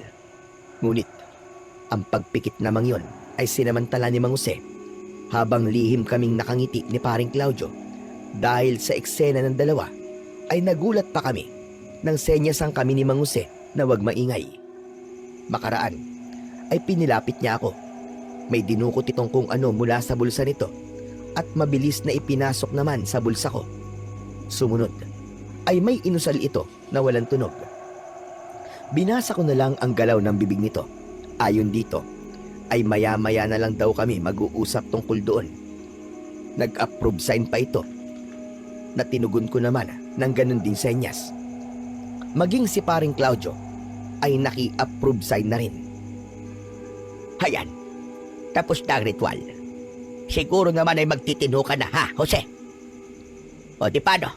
Ngunit, ang pagpikit namang yon ay sinamantala ni Mang Jose habang lihim kaming nakangiti ni paring Claudio dahil sa eksena ng dalawa ay nagulat pa kami nang senyasang kami ni Mang Jose na huwag maingay. Makaraan ay pinilapit niya ako. May dinukot itong kung ano mula sa bulsa nito at mabilis na ipinasok naman sa bulsa ko. Sumunod ay may inusal ito na walang tunog. Binasa ko na lang ang galaw ng bibig nito. Ayon dito, ay maya-maya na lang daw kami mag-uusap tungkol doon. Nag-approve sign pa ito na tinugon ko naman ng ganun ding senyas. Maging si paring Claudio ay naki-approve sign na rin. Hayan, tapos na ang ritual. Siguro naman ay magtitino ka na, ha, Jose? O di paano?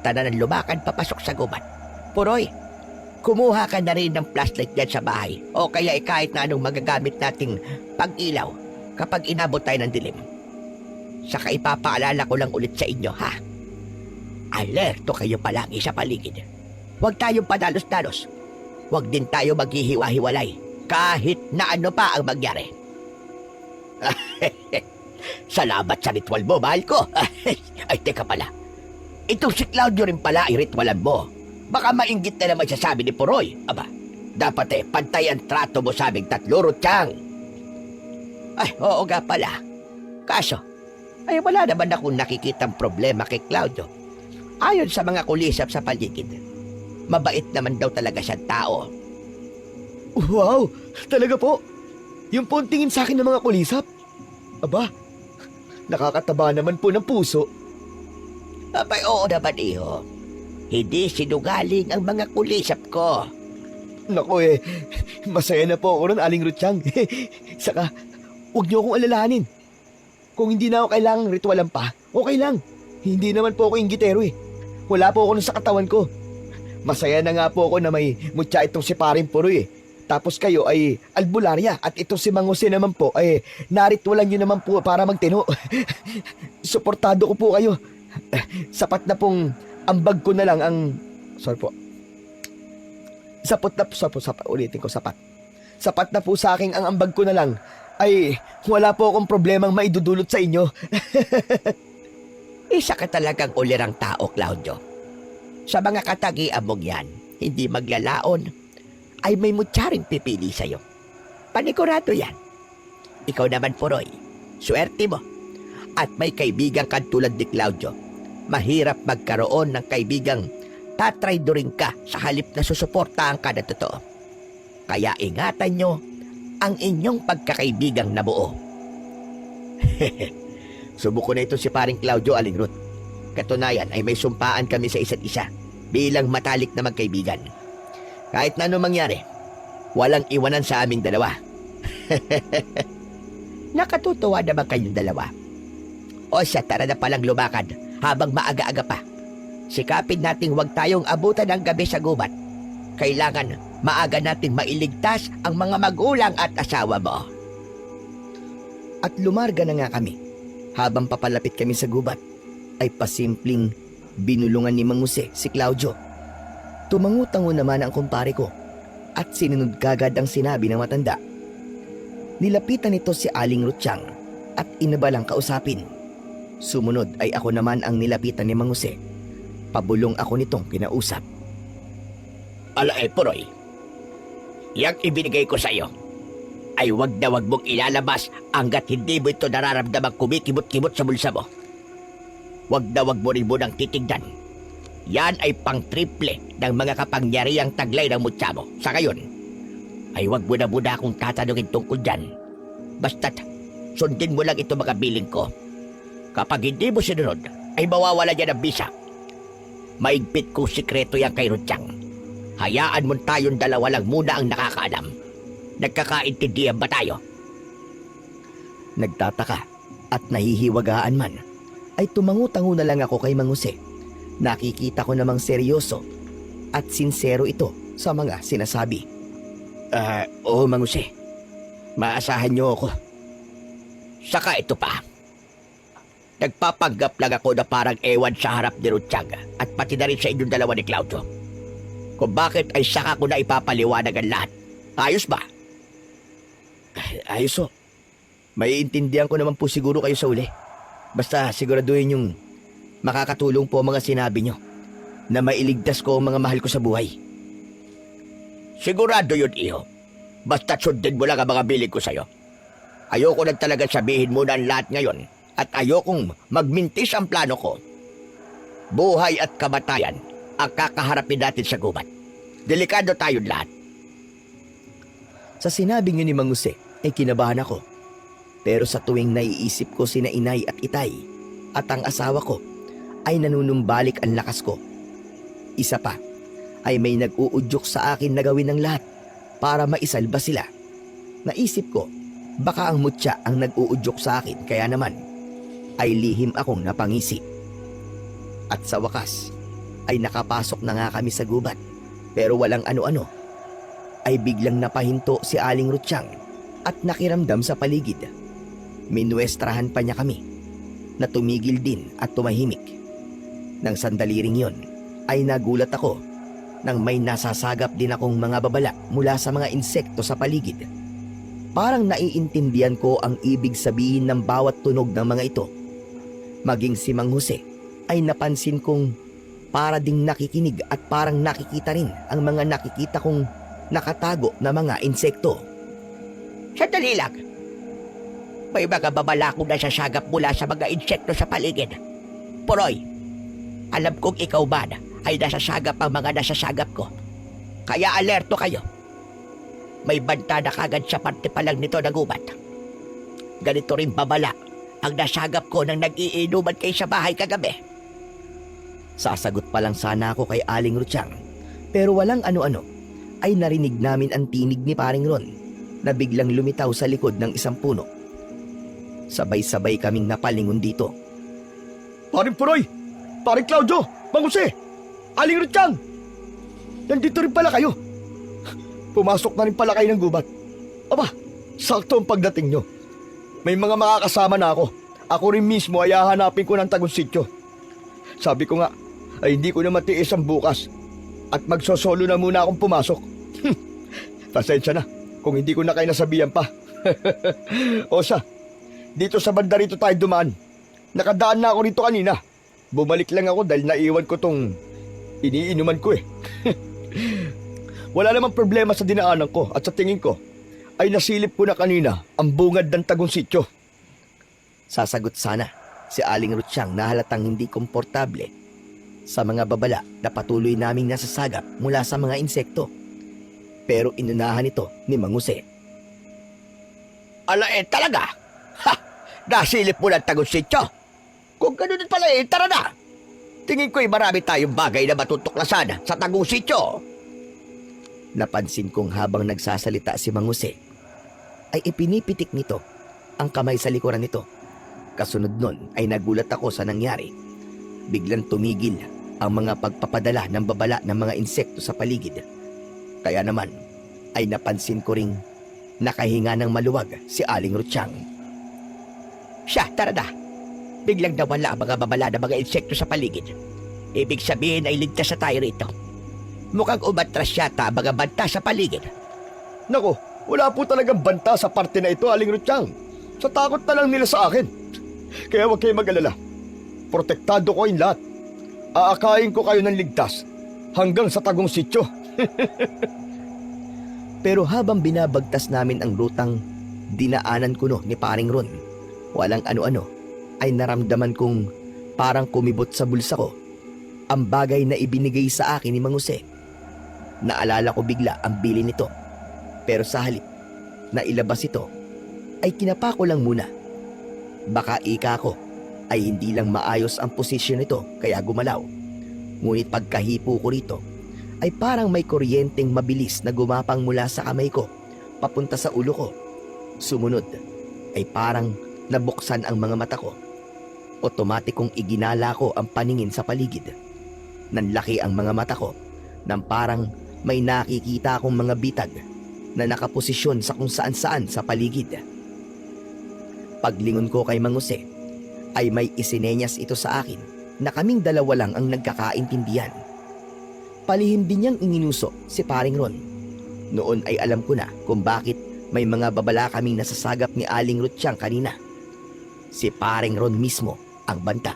Tananan lumakan papasok sa gubat. Puroy, kumuha ka na rin ng flashlight dyan sa bahay o kaya kahit na anong magagamit nating pag-ilaw kapag inabot tayo ng dilim. Saka ipapaalala ko lang ulit sa inyo, ha? Alerto kayo palagi sa paligid. Huwag tayong padalos-dalos. Huwag din tayo maghihiwa-hiwalay kahit na ano pa ang mangyari. Salamat sa ritual mo, mahal ko. Ay, teka pala. Itong si Claudio rin pala ay ritualan mo. Baka mainggit na naman siya sabi ni Puroy. Aba, dapat pantay ang trato mo sa aming tatlo, Rutsyang. Ay, oo nga pala. Kaso, ay wala naman akong nakikitang problema kay Claudio. Ayon sa mga kulisap sa paligid, mabait naman daw talaga siyang tao. Wow, talaga po. Yung po ang tingin sa akin ng mga kulisap. Aba, nakakataba naman po ng puso. Abay, oo naman, iho. Hindi sinungaling ang mga kulisap ko. Naku masaya na po ako nun, Aling Rutsyang. Saka, huwag niyo akong alalahanin. Kung hindi na ako kailangang ritualan pa, okay lang. Hindi naman po ako inggitero Wala po ako nun sa katawan ko. Masaya na nga po ako na may mutya itong si Paring Puroy Tapos kayo ay albularya at itong si Mang Jose naman po ay naritwalan nyo naman po para magtino. Suportado ko po kayo. Sapat na pong ambag ko na lang ang... Sorry po. Ulitin ko, sapat. Sapat na po sa akin ang ambag ko na lang ay wala po akong problemang maidudulot sa inyo. Isa ka talagang ulirang tao, Claudio. Sa mga katagian mong yan, hindi maglalaon, ay may mutyaring pipili sa'yo. Panigurado yan. Ikaw naman, Puroy, swerte mo. At may kaibigang katulad ni Claudio, mahirap magkaroon ng kaibigang tatraydorin ka sa halip na susuportahan ka na totoo. Kaya ingatan nyo ang inyong pagkakaibigang nabuo. Subuko na ito si paring Claudio, Aling Ruth. Katunayan ay may sumpaan kami sa isa't isa bilang matalik na magkaibigan. Kahit na anong mangyari, walang iwanan sa aming dalawa. Nakatutuwa naman kayong dalawa. O siya, tara na palang lumakad habang maaga-aga pa. Sikapin nating huwag tayong abutan ng gabi sa gubat. Kailangan maaga nating mailigtas ang mga magulang at asawa mo. At lumarga na nga kami. Habang papalapit kami sa gubat, ay pasimpleng binulungan ni Mang Jose si Claudio. Tumangutango naman ang kumpare ko at sinunod kagad ang sinabi ng matanda. Nilapitan nito si Aling Rutsyang at inabalang kausapin. Sumunod ay ako naman ang nilapitan ni Mang Jose. Pabulong ako nitong kinausap. Puroy, yang ibinigay ko sa iyo ay wag na wag mong ilalabas hanggat hindi mo ito nararamdamang kumikimot-kimot sa bulsa mo. Wag na wag mo rin mo nang titignan. Yan ay pang-triple ng mga kapangyarihang taglay ng mutya mo. Sa ngayon, ay wag mo na muna akong tatanungin tungkol dyan. Basta't sundin mo lang ito mga biling ko. Kapag hindi mo sinunod, ay mawawala dyan ang bisa. Maigpit kong sikreto yan kay Rutsyang. Hayaan mo tayong dalawa lang muna ang nakakaalam. Nagkakaintindihan ba tayo? Nagtataka at nahihiwagaan man, ay tumangu-tango na lang ako kay Mang Jose. Nakikita ko namang seryoso at sincero ito sa mga sinasabi. Oo, Mang Jose. Maasahan niyo ako. Saka ito pa. Nagpapanggap lang ako na parang ewan sa harap ni Rutsyang at pati na rin sa inyong dalawa ni Claudio. Kung bakit ay saka ko na ipapaliwanag ang lahat. Ayos ba? Ayos ho. Maiintindihan ko naman po siguro kayo sa uli. Basta siguraduhin yung makakatulong po ang mga sinabi nyo na mailigtas ko ang mga mahal ko sa buhay. Sigurado yun, iho. Basta sundin mo lang ang mga bilig ko sa'yo. Ayoko lang talaga sabihin mo na ang lahat ngayon at ayokong magmintis ang plano ko. Buhay at kamatayan ang kakaharapin natin sa gubat. Delikado tayong lahat. Sa sinabing yun ni Mang Jose ay kinabahan ako. Pero sa tuwing naiisip ko sina inay at itay at ang asawa ko ay nanunumbalik ang lakas ko. Isa pa ay may nag-uudyok sa akin na gawin ng lahat para maisalba sila. Naisip ko baka ang mutya ang nag-uudyok sa akin kaya naman ay lihim akong napangisi. At sa wakas ay nakapasok na nga kami sa gubat pero walang ano-ano ay biglang napahinto si Aling Rutsyang at nakiramdam sa paligid. Minuestrahan pa niya kami na tumigil din at tumahimik. Nang sandali ring yon ay nagulat ako nang may nasasagap din akong mga babala mula sa mga insekto sa paligid. Parang naiintindihan ko ang ibig sabihin ng bawat tunog ng mga ito. Maging si Mang Jose ay napansin kong para ding nakikinig at parang nakikita rin ang mga nakikita kong nakatago na mga insekto. Sandali lang. May mga babala akong nasasagap mula sa mga insekto sa paligid. Puroy, alam kong ikaw man ay nasasagap ang mga nasasagap ko. Kaya alerto kayo. May banta na kagad sa parte pa lang nito na gubat. Ganito rin babala ang nasagap ko nang nag-iinuman kayo sa bahay kagabi. Sasagot pa lang sana ako kay Aling Rutsyang pero walang ano-ano ay narinig namin ang tinig ni Paring Ron na biglang lumitaw sa likod ng isang puno. Sabay-sabay kaming napalingon dito. Paring Puroy! Paring Claudio! Mang Jose! Aling Rutsyang! Nandito rin pala kayo. Pumasok na rin pala kayo ng gubat. Aba, sakto ang pagdating nyo. May mga makakasama na ako. Ako rin mismo ay hahanapin ko ng tagong sityo. Sabi ko nga, ay hindi ko na matiis ang bukas. At magsosolo na muna akong pumasok. Pasensya na kung hindi ko na kayo nasabihan pa. Osa, dito sa banda rito tayo dumaan. Nakadaan na ako rito kanina. Bumalik lang ako dahil naiwan ko tong iniinuman ko eh. Wala namang problema sa dinaanan ko at sa tingin ko ay nasilip ko na kanina ang bungad ng tagong sityo. Sasagot sana si Aling Rutsyang na halatang hindi komportable sa mga babala na patuloy naming nasasagap mula sa mga insekto. Pero inunahan ito ni Mang Jose. Ala talaga? Ha! Nasilip mo ng tagong sityo? Kung ganun pala tara na! Tingin ko'y marami tayong bagay na matutuklasan sa tagong sityo. Napansin kong habang nagsasalita si Mang Jose ay ipinipitik nito ang kamay sa likuran nito. Kasunod nun ay nagulat ako sa nangyari. Biglang tumigil ang mga pagpapadala ng babala ng mga insekto sa paligid. Kaya naman ay napansin ko ring nakahinga ng maluwag si Aling Rutsyang. Siya, tara na. Biglang nawala ang mga babala ng mga insekto sa paligid. Ibig sabihin ay ligtas na tayo rito. Mukhang umatras yata ang mga banta sa paligid. Nako, wala po talagang banta sa parte na ito, Aling Rutsyang. Sa takot na lang nila sa akin. Kaya huwag kayong mag-alala. Protektado ko yung lahat. Aakain ko kayo ng ligtas hanggang sa tagong sityo. Pero habang binabagtas namin ang rutang dinaanan ko ni Paring Ron, walang ano-ano ay naramdaman kong parang kumibot sa bulsa ko ang bagay na ibinigay sa akin ni Mang Jose. Naalala ko bigla ang bili nito. Pero sa halip na ilabas ito, ay kinapa ko lang muna. Baka ika ko ay hindi lang maayos ang posisyon nito kaya gumalaw. Ngunit pagkahipo ko rito, ay parang may kuryenteng mabilis na gumapang mula sa kamay ko papunta sa ulo ko. Sumunod ay parang nabuksan ang mga mata ko. Otomatikong iginala ko ang paningin sa paligid. Nanlaki ang mga mata ko nang parang may nakikita akong mga bitag na nakaposisyon sa kung saan-saan sa paligid. Paglingon ko kay Mang Jose, ay may isinenyas ito sa akin na kaming dalawa lang ang nagkakaintindihan. Palihim din niyang inginuso si Paring Ron. Noon ay alam ko na kung bakit may mga babala kaming nasasagap ni Aling Rutsyang kanina. Si Paring Ron mismo ang banta.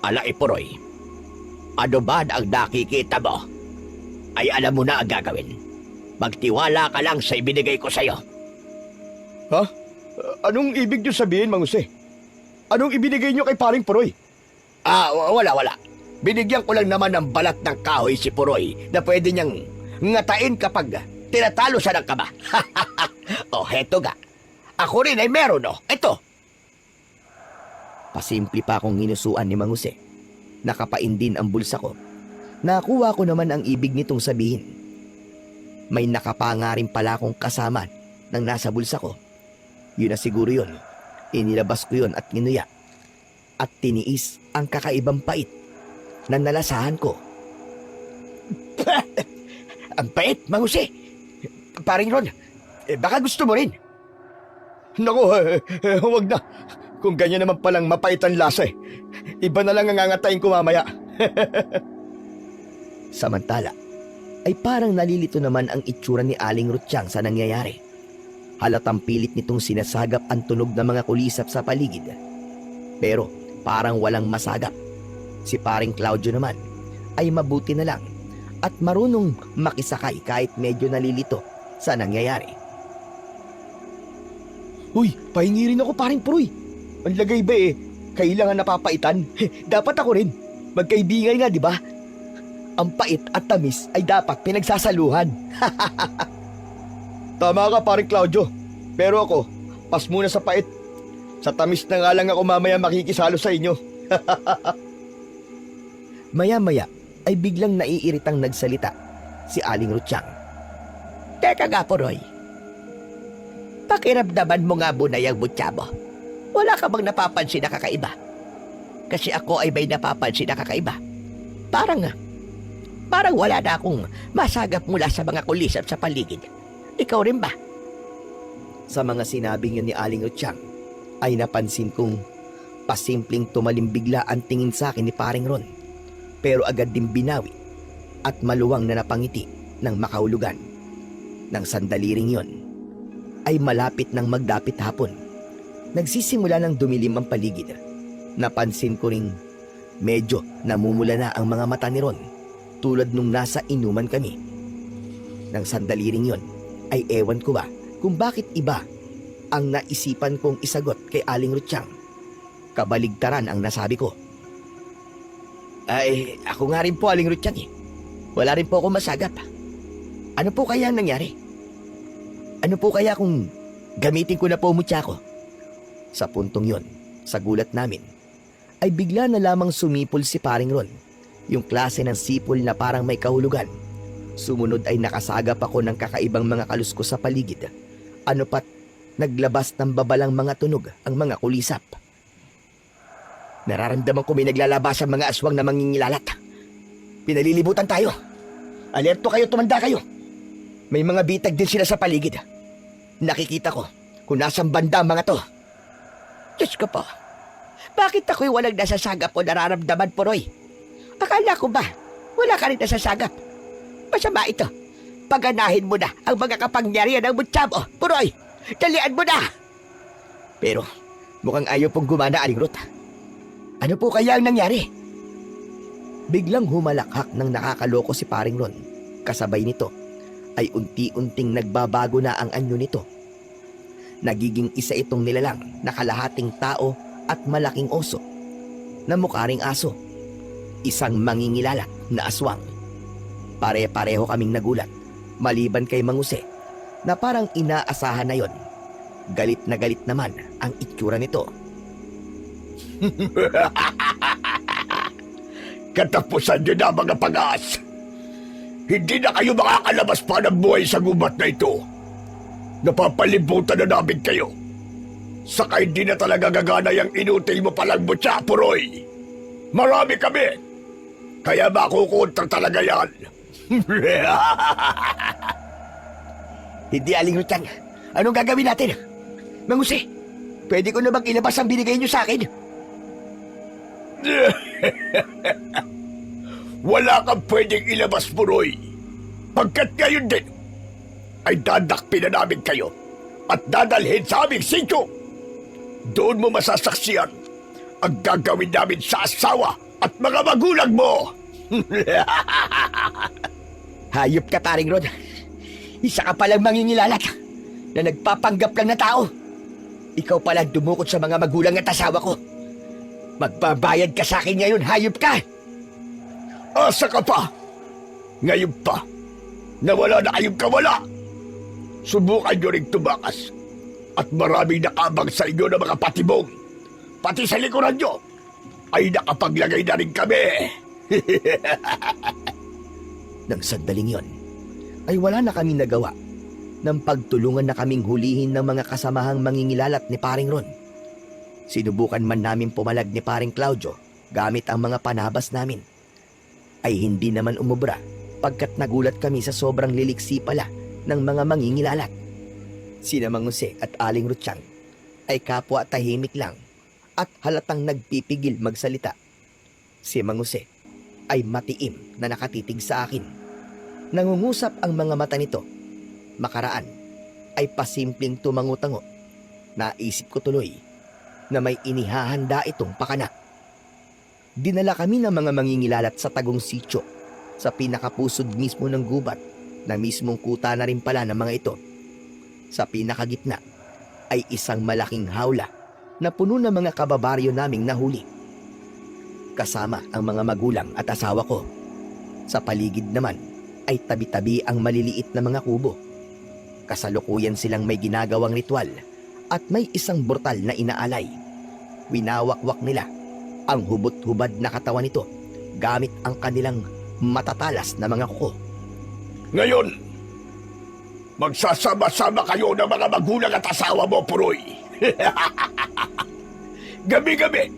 Ala Ipuroy, ano ba ang nakikita mo? Ay alam mo na ang gagawin. Magtiwala ka lang sa ibinigay ko sa'yo. Ha? Anong ibig niyo sabihin, Mang Jose? Anong ibinigay niyo kay Paring Puroy? Wala. Binigyan ko lang naman ng balat ng kahoy si Puroy na pwede niyang ngatain kapag tinatalo siya ng kaba. O, heto ga. Ako rin ay meron, no? Ito. Pasimple pa akong hinusuan ni Mang Jose. Nakapain din ang bulsa ko. Nakuha ko naman ang ibig nitong sabihin. May nakapanga rin pala akong kasama ng nasa bulsa ko. Yun na siguro yun. Inilabas ko yun at ginuya. At tiniis ang kakaibang pait na nalasahan ko. Ang pait, Mang Jose. Paring Ron, baka gusto mo rin. Naku, huwag na. Kung ganyan naman palang mapait ang lasa eh. Iba na lang ang angatayin ko mamaya. Samantala, ay parang nalilito naman ang itsura ni Aling Rutsyang sa nangyayari. Halatang pilit nitong sinasagap ang tunog ng mga kulisap sa paligid. Pero parang walang masagap. Si Paring Claudio naman ay mabuti na lang at marunong makisakay kahit medyo nalilito sa nangyayari. Uy, pahingi rin ako, Paring Puroy. Ang lagay ba kailangan napapaitan? Dapat ako rin. Magkaibigan nga, di ba? Ang pait at tamis ay dapat pinagsasaluhan. Tama ka, Paring Claudio. Pero ako, pas muna sa pait. Sa tamis na nga lang ako mamaya makikisalo sa inyo. Maya-maya ay biglang naiiritang nagsalita si Aling Rutsyang. Teka nga, Puroy. Pakiramdaman mo nga muna yung butya mo. Wala ka bang napapansin na kakaiba? Kasi ako ay may napapansin na kakaiba. Parang wala na akong masagap mula sa mga kulisap sa paligid. Ikaw rin ba? Sa mga sinabing yun ni Aling Rutsyang, ay napansin kong pasimpleng tumalim bigla ang tingin sa akin ni Paring Ron. Pero agad din binawi at maluwang na napangiti ng makahulugan. Nang sandali ring yun, ay malapit ng magdapit hapon. Nagsisimula ng dumilim ang paligid. Napansin ko ring medyo namumula na ang mga mata ni Ron tulad nung nasa inuman kami. Nang sandali ring yun, ay ewan ko ba kung bakit iba ang naisipan kong isagot kay Aling Rutsyang. Kabaligtaran ang nasabi ko. Ay, ako nga rin po, Aling Rutsyang eh. Wala rin po ako masagap. Ano po kaya ang nangyari? Ano po kaya kung gamitin ko na po mutya ko? Sa puntong yon, sa gulat namin, ay bigla na lamang sumipol si Paring Ron. Yung klase ng sipol na parang may kahulugan. Sumunod ay nakasagap ako ng kakaibang mga kaluskos sa paligid. Ano pat, naglabas ng babalang mga tunog ang mga kulisap. Nararamdaman ko may naglalabas ang mga aswang na mangingilalat. Pinalilibutan tayo. Alerto kayo, tumanda kayo. May mga bitag din sila sa paligid. Nakikita ko kung nasang banda ang mga to. Diyos ko po, bakit ako'y walang nasasagap o nararamdaman, Puroy? Akala ko ba wala ka rin nasasagap? Masama ito. Paganahin mo na ang mga kapangyarihan ng mutya mo, Puroy. Dalian mo na. Pero mukhang ayaw pong gumana, Aling Ruth. Ano po kaya ang nangyari? Biglang humalakhak ng nakakaloko si Paring Ron. Kasabay nito ay unti-unting nagbabago na ang anyo nito. Nagiging isa itong nilalang na kalahating tao at malaking oso na mukha ring aso. Isang mangingilalat na aswang. Pare-pareho kaming nagulat maliban kay Mang Jose na parang inaasahan na yon. Galit na galit naman ang itsura nito. Katapusan niyo na, mga pangas. Hindi na kayo makakalabas pa ng buhay sa gubat na ito. Napapalibutan na namin kayo. Saka hindi na talaga gagana yung inutil mo palang mutya, Puroy. Marami kami. Kaya makukontra talaga yan. Hindi, Aling Rutan. Anong gagawin natin? Mang Jose, pwede ko na bang ilabas ang binigay niyo sa akin? Wala kang pwedeng ilabas, Puroy. Pagkat ngayon din, ay dadakpin na namin kayo at dadalhin sa aming sityo. Doon mo masasaksiyan ang gagawin namin sa asawa at mga magulang mo. Hayop ka, Paring Ron. Isa ka palang mangingilalat na nagpapanggap lang na tao. Ikaw pala dumukot sa mga magulang at asawa ko. Magbabayad ka sa akin ngayon, hayop ka! Asa ka pa? Ngayon pa, nawala na kayong kawala. Subukan nyo rin tumakas at maraming nakabang sa inyo ng mga patibong. Pati sa likuran nyo ay nakapaglagay na rin kami. Nang sandaling yon, ay wala na kaming nagawa nang pagtulungan na kaming hulihin ng mga kasamahang mangingilalat ni Paring Ron. Sinubukan man namin pumalag ni Paring Claudio gamit ang mga panabas namin, ay hindi naman umubra pagkat nagulat kami sa sobrang liliksi pala ng mga mangingilalat. Sina Mang Jose at Aling Rutsyang ay kapwa tahimik lang at halatang nagpipigil magsalita. Si Mang Jose ay matiim na nakatitig sa akin. Nangungusap ang mga mata nito. Makaraan ay pasimpleng tumango-tango. Naisip ko tuloy na may inihahanda itong pakana. Dinala kami ng mga mangingilalat sa Tagong Sitio, sa pinakapusod mismo ng gubat na mismong kuta na rin pala ng mga ito. Sa pinakagitna ay isang malaking hawla na puno ng mga kababaryo naming nahuli. Kasama ang mga magulang at asawa ko. Sa paligid naman ay tabi-tabi ang maliliit na mga kubo. Kasalukuyan silang may ginagawang ritual at may isang brutal na inaalay. Winawakwak nila ang hubot-hubad na katawan nito gamit ang kanilang matatalas na mga kuko. Ngayon, magsasama-sama kayo ng mga magulang at asawa mo, Puroy. Gabi-gabi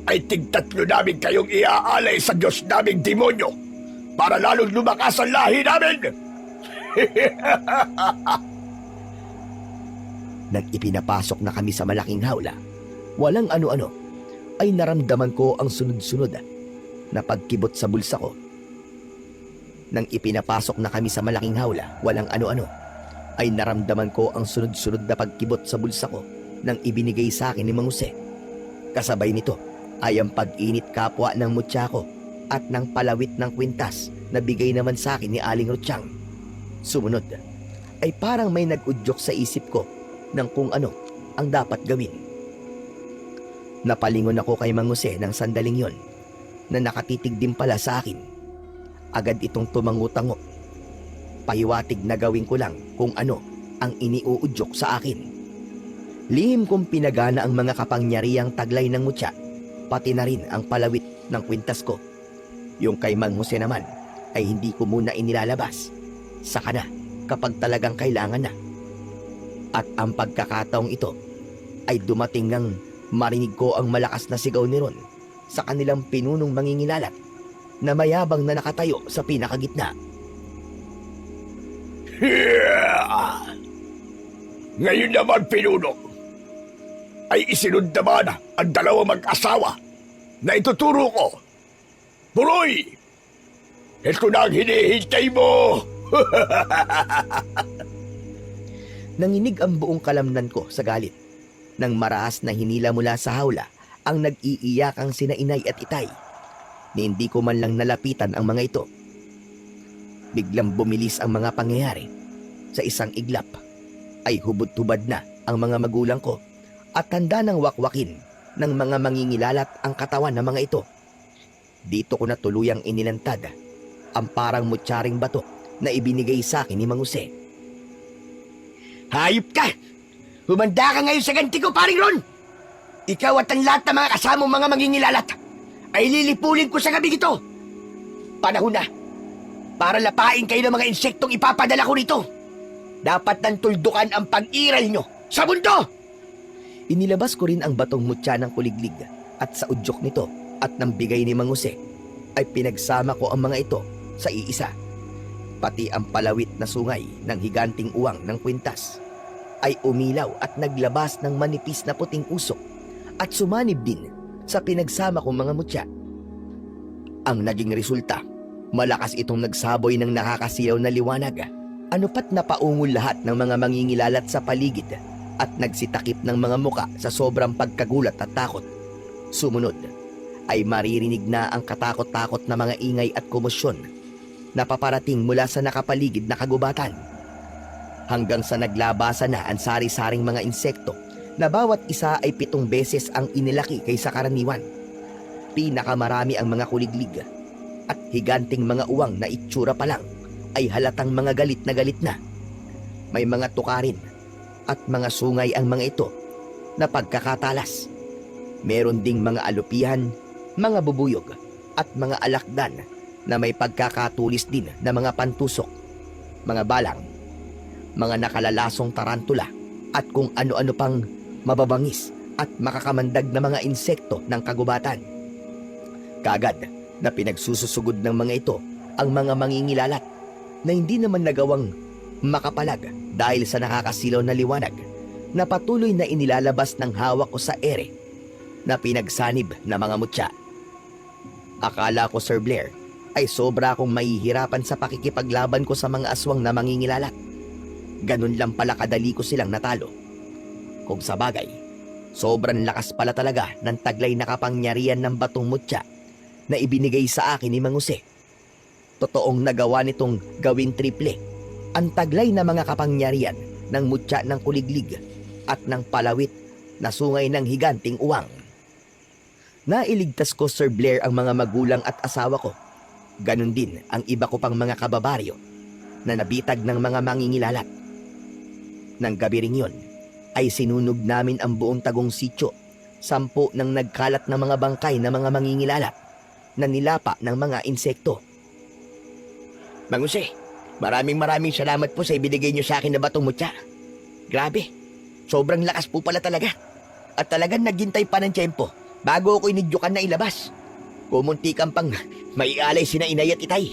ay tigtatlo namin kayong iaalay sa Diyos naming demonyo para lalong lumakas ang lahi namin. Nang ipinapasok na kami sa malaking hawla, walang ano-ano, ay naramdaman ko ang sunod-sunod na pagkibot sa bulsa ko. Nang ipinapasok na kami sa malaking hawla, walang ano-ano, ay naramdaman ko ang sunod-sunod na pagkibot sa bulsa ko nang ibinigay sa akin ni Mang Jose. Kasabay nito ay ang pag-init kapwa ng mutya ko at ng palawit ng kwintas na bigay naman sa akin ni Aling Rutsyang. Sumunod ay parang may nag-udyok sa isip ko ng kung ano ang dapat gawin. Napalingon ako kay Mang Jose ng sandaling yon na nakatitig din pala sa akin. Agad itong tumango-tango. Pahiwatig na gawin ko lang kung ano ang iniuudyok sa akin. Lihim kong pinagana ang mga kapangyarihang taglay ng mutya, pati na rin ang palawit ng kwintas ko. Yung kay Mang Jose naman ay hindi ko muna inilalabas. Saka na kapag talagang kailangan na. At ang pagkakataong ito ay dumating nang marinig ko ang malakas na sigaw ni Ron sa kanilang pinunong mangingilalat na mayabang na nakatayo sa pinakagitna. Ngayon naman, pinuno, ay isinod naman ang dalawang mag-asawa na ituturo ko. Puroy, ito na ang hinihintay mo. Nanginig ang buong kalamnan ko sa galit nang marahas na hinila mula sa hawla ang nag-iiyakang sina inay at itay. Ni hindi ko man lang nalapitan ang mga ito. Biglang bumilis ang mga pangyayari. Sa isang iglap ay hubot-hubad na ang mga magulang ko at handa ng wakwakin ng mga mangingilalat ang katawan ng mga ito. Dito ko na tuluyang inilantad ang parang mutyaring bato na ibinigay sa akin ni Mang Jose. Hayop ka! Humanda ka ngayon sa ganti ko, Paring Ron! Ikaw at ang lahat ng mga kasamang mga mangingilalat ay lilipulin ko sa gabi ito. Panahon na para lapain kayo ng mga insektong ipapadala ko rito. Dapat nang tuldukan ang pag-iral nyo sa mundo! Inilabas ko rin ang batong mutya ng kuliglig at sa udyok nito at nang bigay ni Mang Jose ay pinagsama ko ang mga ito sa iisa. Pati ang palawit na sungay ng higanting uwang ng kwintas ay umilaw at naglabas ng manipis na puting usok at sumanib din sa pinagsama kong mga mutya. Ang naging resulta, malakas itong nagsaboy ng nakakasiyaw na liwanag. Ano pat napaungol lahat ng mga mangingilalat sa paligid at nagsitakip ng mga muka sa sobrang pagkagulat at takot. Sumunod ay maririnig na ang katakot-takot na mga ingay at komosyon na paparating mula sa nakapaligid na kagubatan. Hanggang sa naglabasan na ang sari-saring mga insekto na bawat isa ay 7 beses ang inilaki kaysa karaniwan. Pinakamarami ang mga kuliglig at higanting mga uwang na itsura pa lang ay halatang mga galit na. May mga tukarin at mga sungay ang mga ito na pagkakatalas. Meron ding mga alupihan, mga bubuyog at mga alakdan na may pagkakatulis din na mga pantusok, mga balang, mga nakalalasong tarantula at kung ano-ano pang mababangis at makakamandag na mga insekto ng kagubatan. Kagad na pinagsususugod ng mga ito ang mga mangingilalat na hindi naman nagawang makapalag dahil sa nakakasilaw na liwanag na patuloy na inilalabas ng hawak ko sa ere na pinagsanib na mga mutya. Akala ko, Sir Blair, ay sobra akong mahihirapan sa pakikipaglaban ko sa mga aswang na mangingilalat. Ganun lang pala kadali ko silang natalo. Kung sa bagay, sobrang lakas pala talaga ng taglay na kapangyarihan ng batong mutya na ibinigay sa akin ni Mang Jose. Totoong nagawa nitong gawin triple ang taglay na mga kapangyarihan ng mutya ng kuliglig at ng palawit na sungay ng higanting uwang. Nailigtas ko, Sir Blair, ang mga magulang at asawa ko. Ganon din ang iba ko pang mga kababaryo na nabitag ng mga mangingilalat. Nang gabi ring yun, ay sinunog namin ang buong tagong sityo. 10 nang nagkalat na mga bangkay na mga mangingilalat na nilapa ng mga insekto. Mang Jose, maraming salamat po sa ibinigay niyo sa akin na batong mutya. Grabe, sobrang lakas po pala talaga. At talagang naghintay pa ng tiyempo bago ako inidyukan na ilabas. Kumunti kang pang maialay sina inay at itay.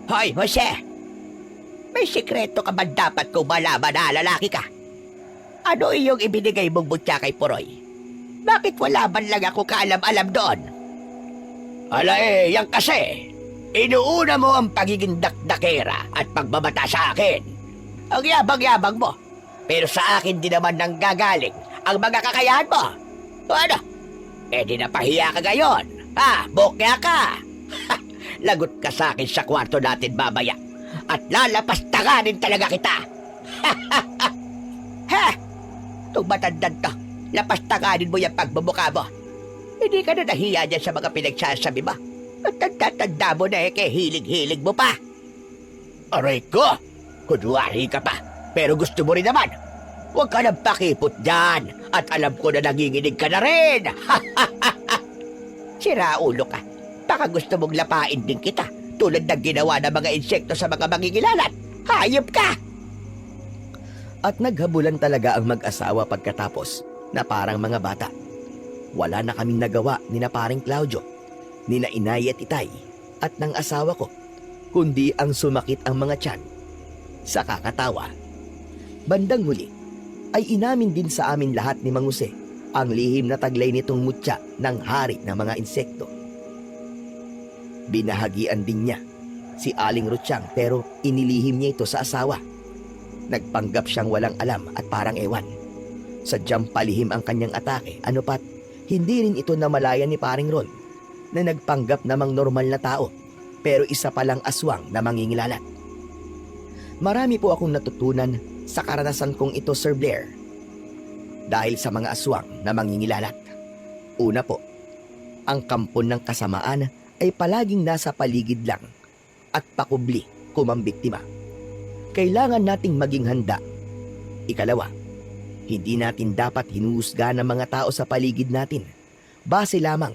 Hoy, Jose! May sikreto ka ba dapat ko malaman na lalaki ka? Ano iyong ibinigay mong mutya kay Puroy? Bakit wala man lang ako kaalam-alam doon? Ala yan kasi. Inuuna mo ang pagiging dakdakera at pagbabata sa akin. Ang yabang-yabang mo. Pero sa akin din naman nang gagaling ang mga kakayahan mo. O ano? Di napahiya ka ngayon. Bokya ka. Lagot ka sa akin sa kwarto natin babaya. At lalapastanganin talaga kita. Itong matandang to, lapastanganin mo yung pagmumukha mo. Hindi ka na nahiya dyan sa mga pinagsasabi mo. At tanda mo na kaya hilig-hilig mo pa. Aray ko, kunwari ka pa. Pero gusto mo rin naman. Huwag ka nang pakipot dyan. At alam ko na nanginginig ka na rin. Sira ulo ka. Baka gusto mong lapain din kita. Tulad ng ginawa ng mga insekto sa mga mangingilalat. Hayop ka! At naghabulan talaga ang mag-asawa pagkatapos na parang mga bata. Wala na kaming nagawa ni na paring Claudio, ni na inay at itay, at ng asawa ko, kundi ang sumakit ang mga tiyan. Sa kakatawa, bandang huli, ay inamin din sa amin lahat ni Mang Jose ang lihim na taglay nitong mutya ng hari ng mga insekto. Binahagian din niya si Aling Rutsyang pero inilihim niya ito sa asawa. Nagpanggap siyang walang alam at parang ewan. Sadyang palihim ang kanyang atake, ano pat, hindi rin ito namalayan ni paring Ron na nagpanggap namang normal na tao pero isa palang aswang na mangingilalat. Marami po akong natutunan sa karanasan kong ito, Sir Blair. Dahil sa mga aswang na mangingilalat. Una po, ang kampon ng kasamaan ay palaging nasa paligid lang at pakubli kung ang biktima. Kailangan nating maging handa. Ikalawa, hindi natin dapat hinuhusga ng mga tao sa paligid natin base lamang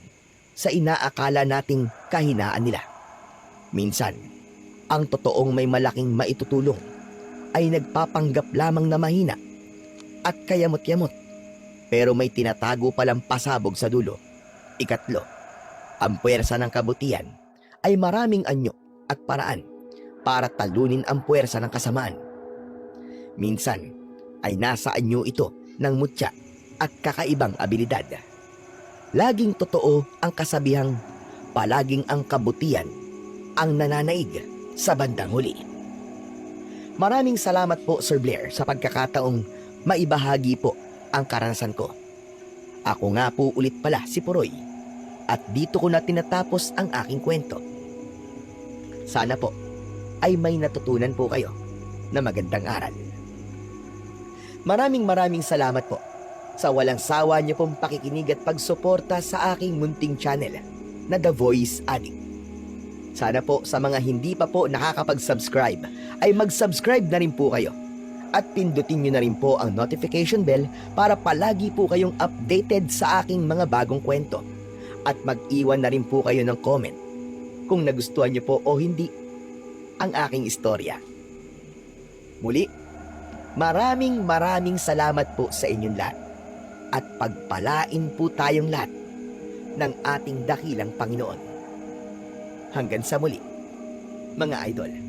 sa inaakala nating kahinaan nila. Minsan, ang totoong may malaking maitutulong ay nagpapanggap lamang na mahina at kayamot-yamot pero may tinatago palang pasabog sa dulo. Ikatlo, ang puwersa ng kabutihan ay maraming anyo at paraan para talunin ang puwersa ng kasamaan. Minsan ay nasa anyo ito ng mutya at kakaibang abilidad. Laging totoo ang kasabihang palaging ang kabutihan ang nananaig sa bandang huli. Maraming salamat po Sir Blair sa pagkakataong maibahagi po ang karanasan ko. Ako nga po ulit pala si Puroy at dito ko na tinatapos ang aking kwento. Sana po ay may natutunan po kayo na magandang aral. Maraming salamat po sa walang sawa niyo pong pakikinig at pagsuporta sa aking munting channel na The Voice Addict. Sana po sa mga hindi pa po nakakapag-subscribe ay mag-subscribe na rin po kayo at pindutin niyo na rin po ang notification bell para palagi po kayong updated sa aking mga bagong kwento at mag-iwan na rin po kayo ng comment kung nagustuhan niyo po o hindi ang aking istorya. Muli, maraming salamat po sa inyong lahat at pagpalain po tayong lahat ng ating dakilang Panginoon. Hanggang sa muli, mga idol.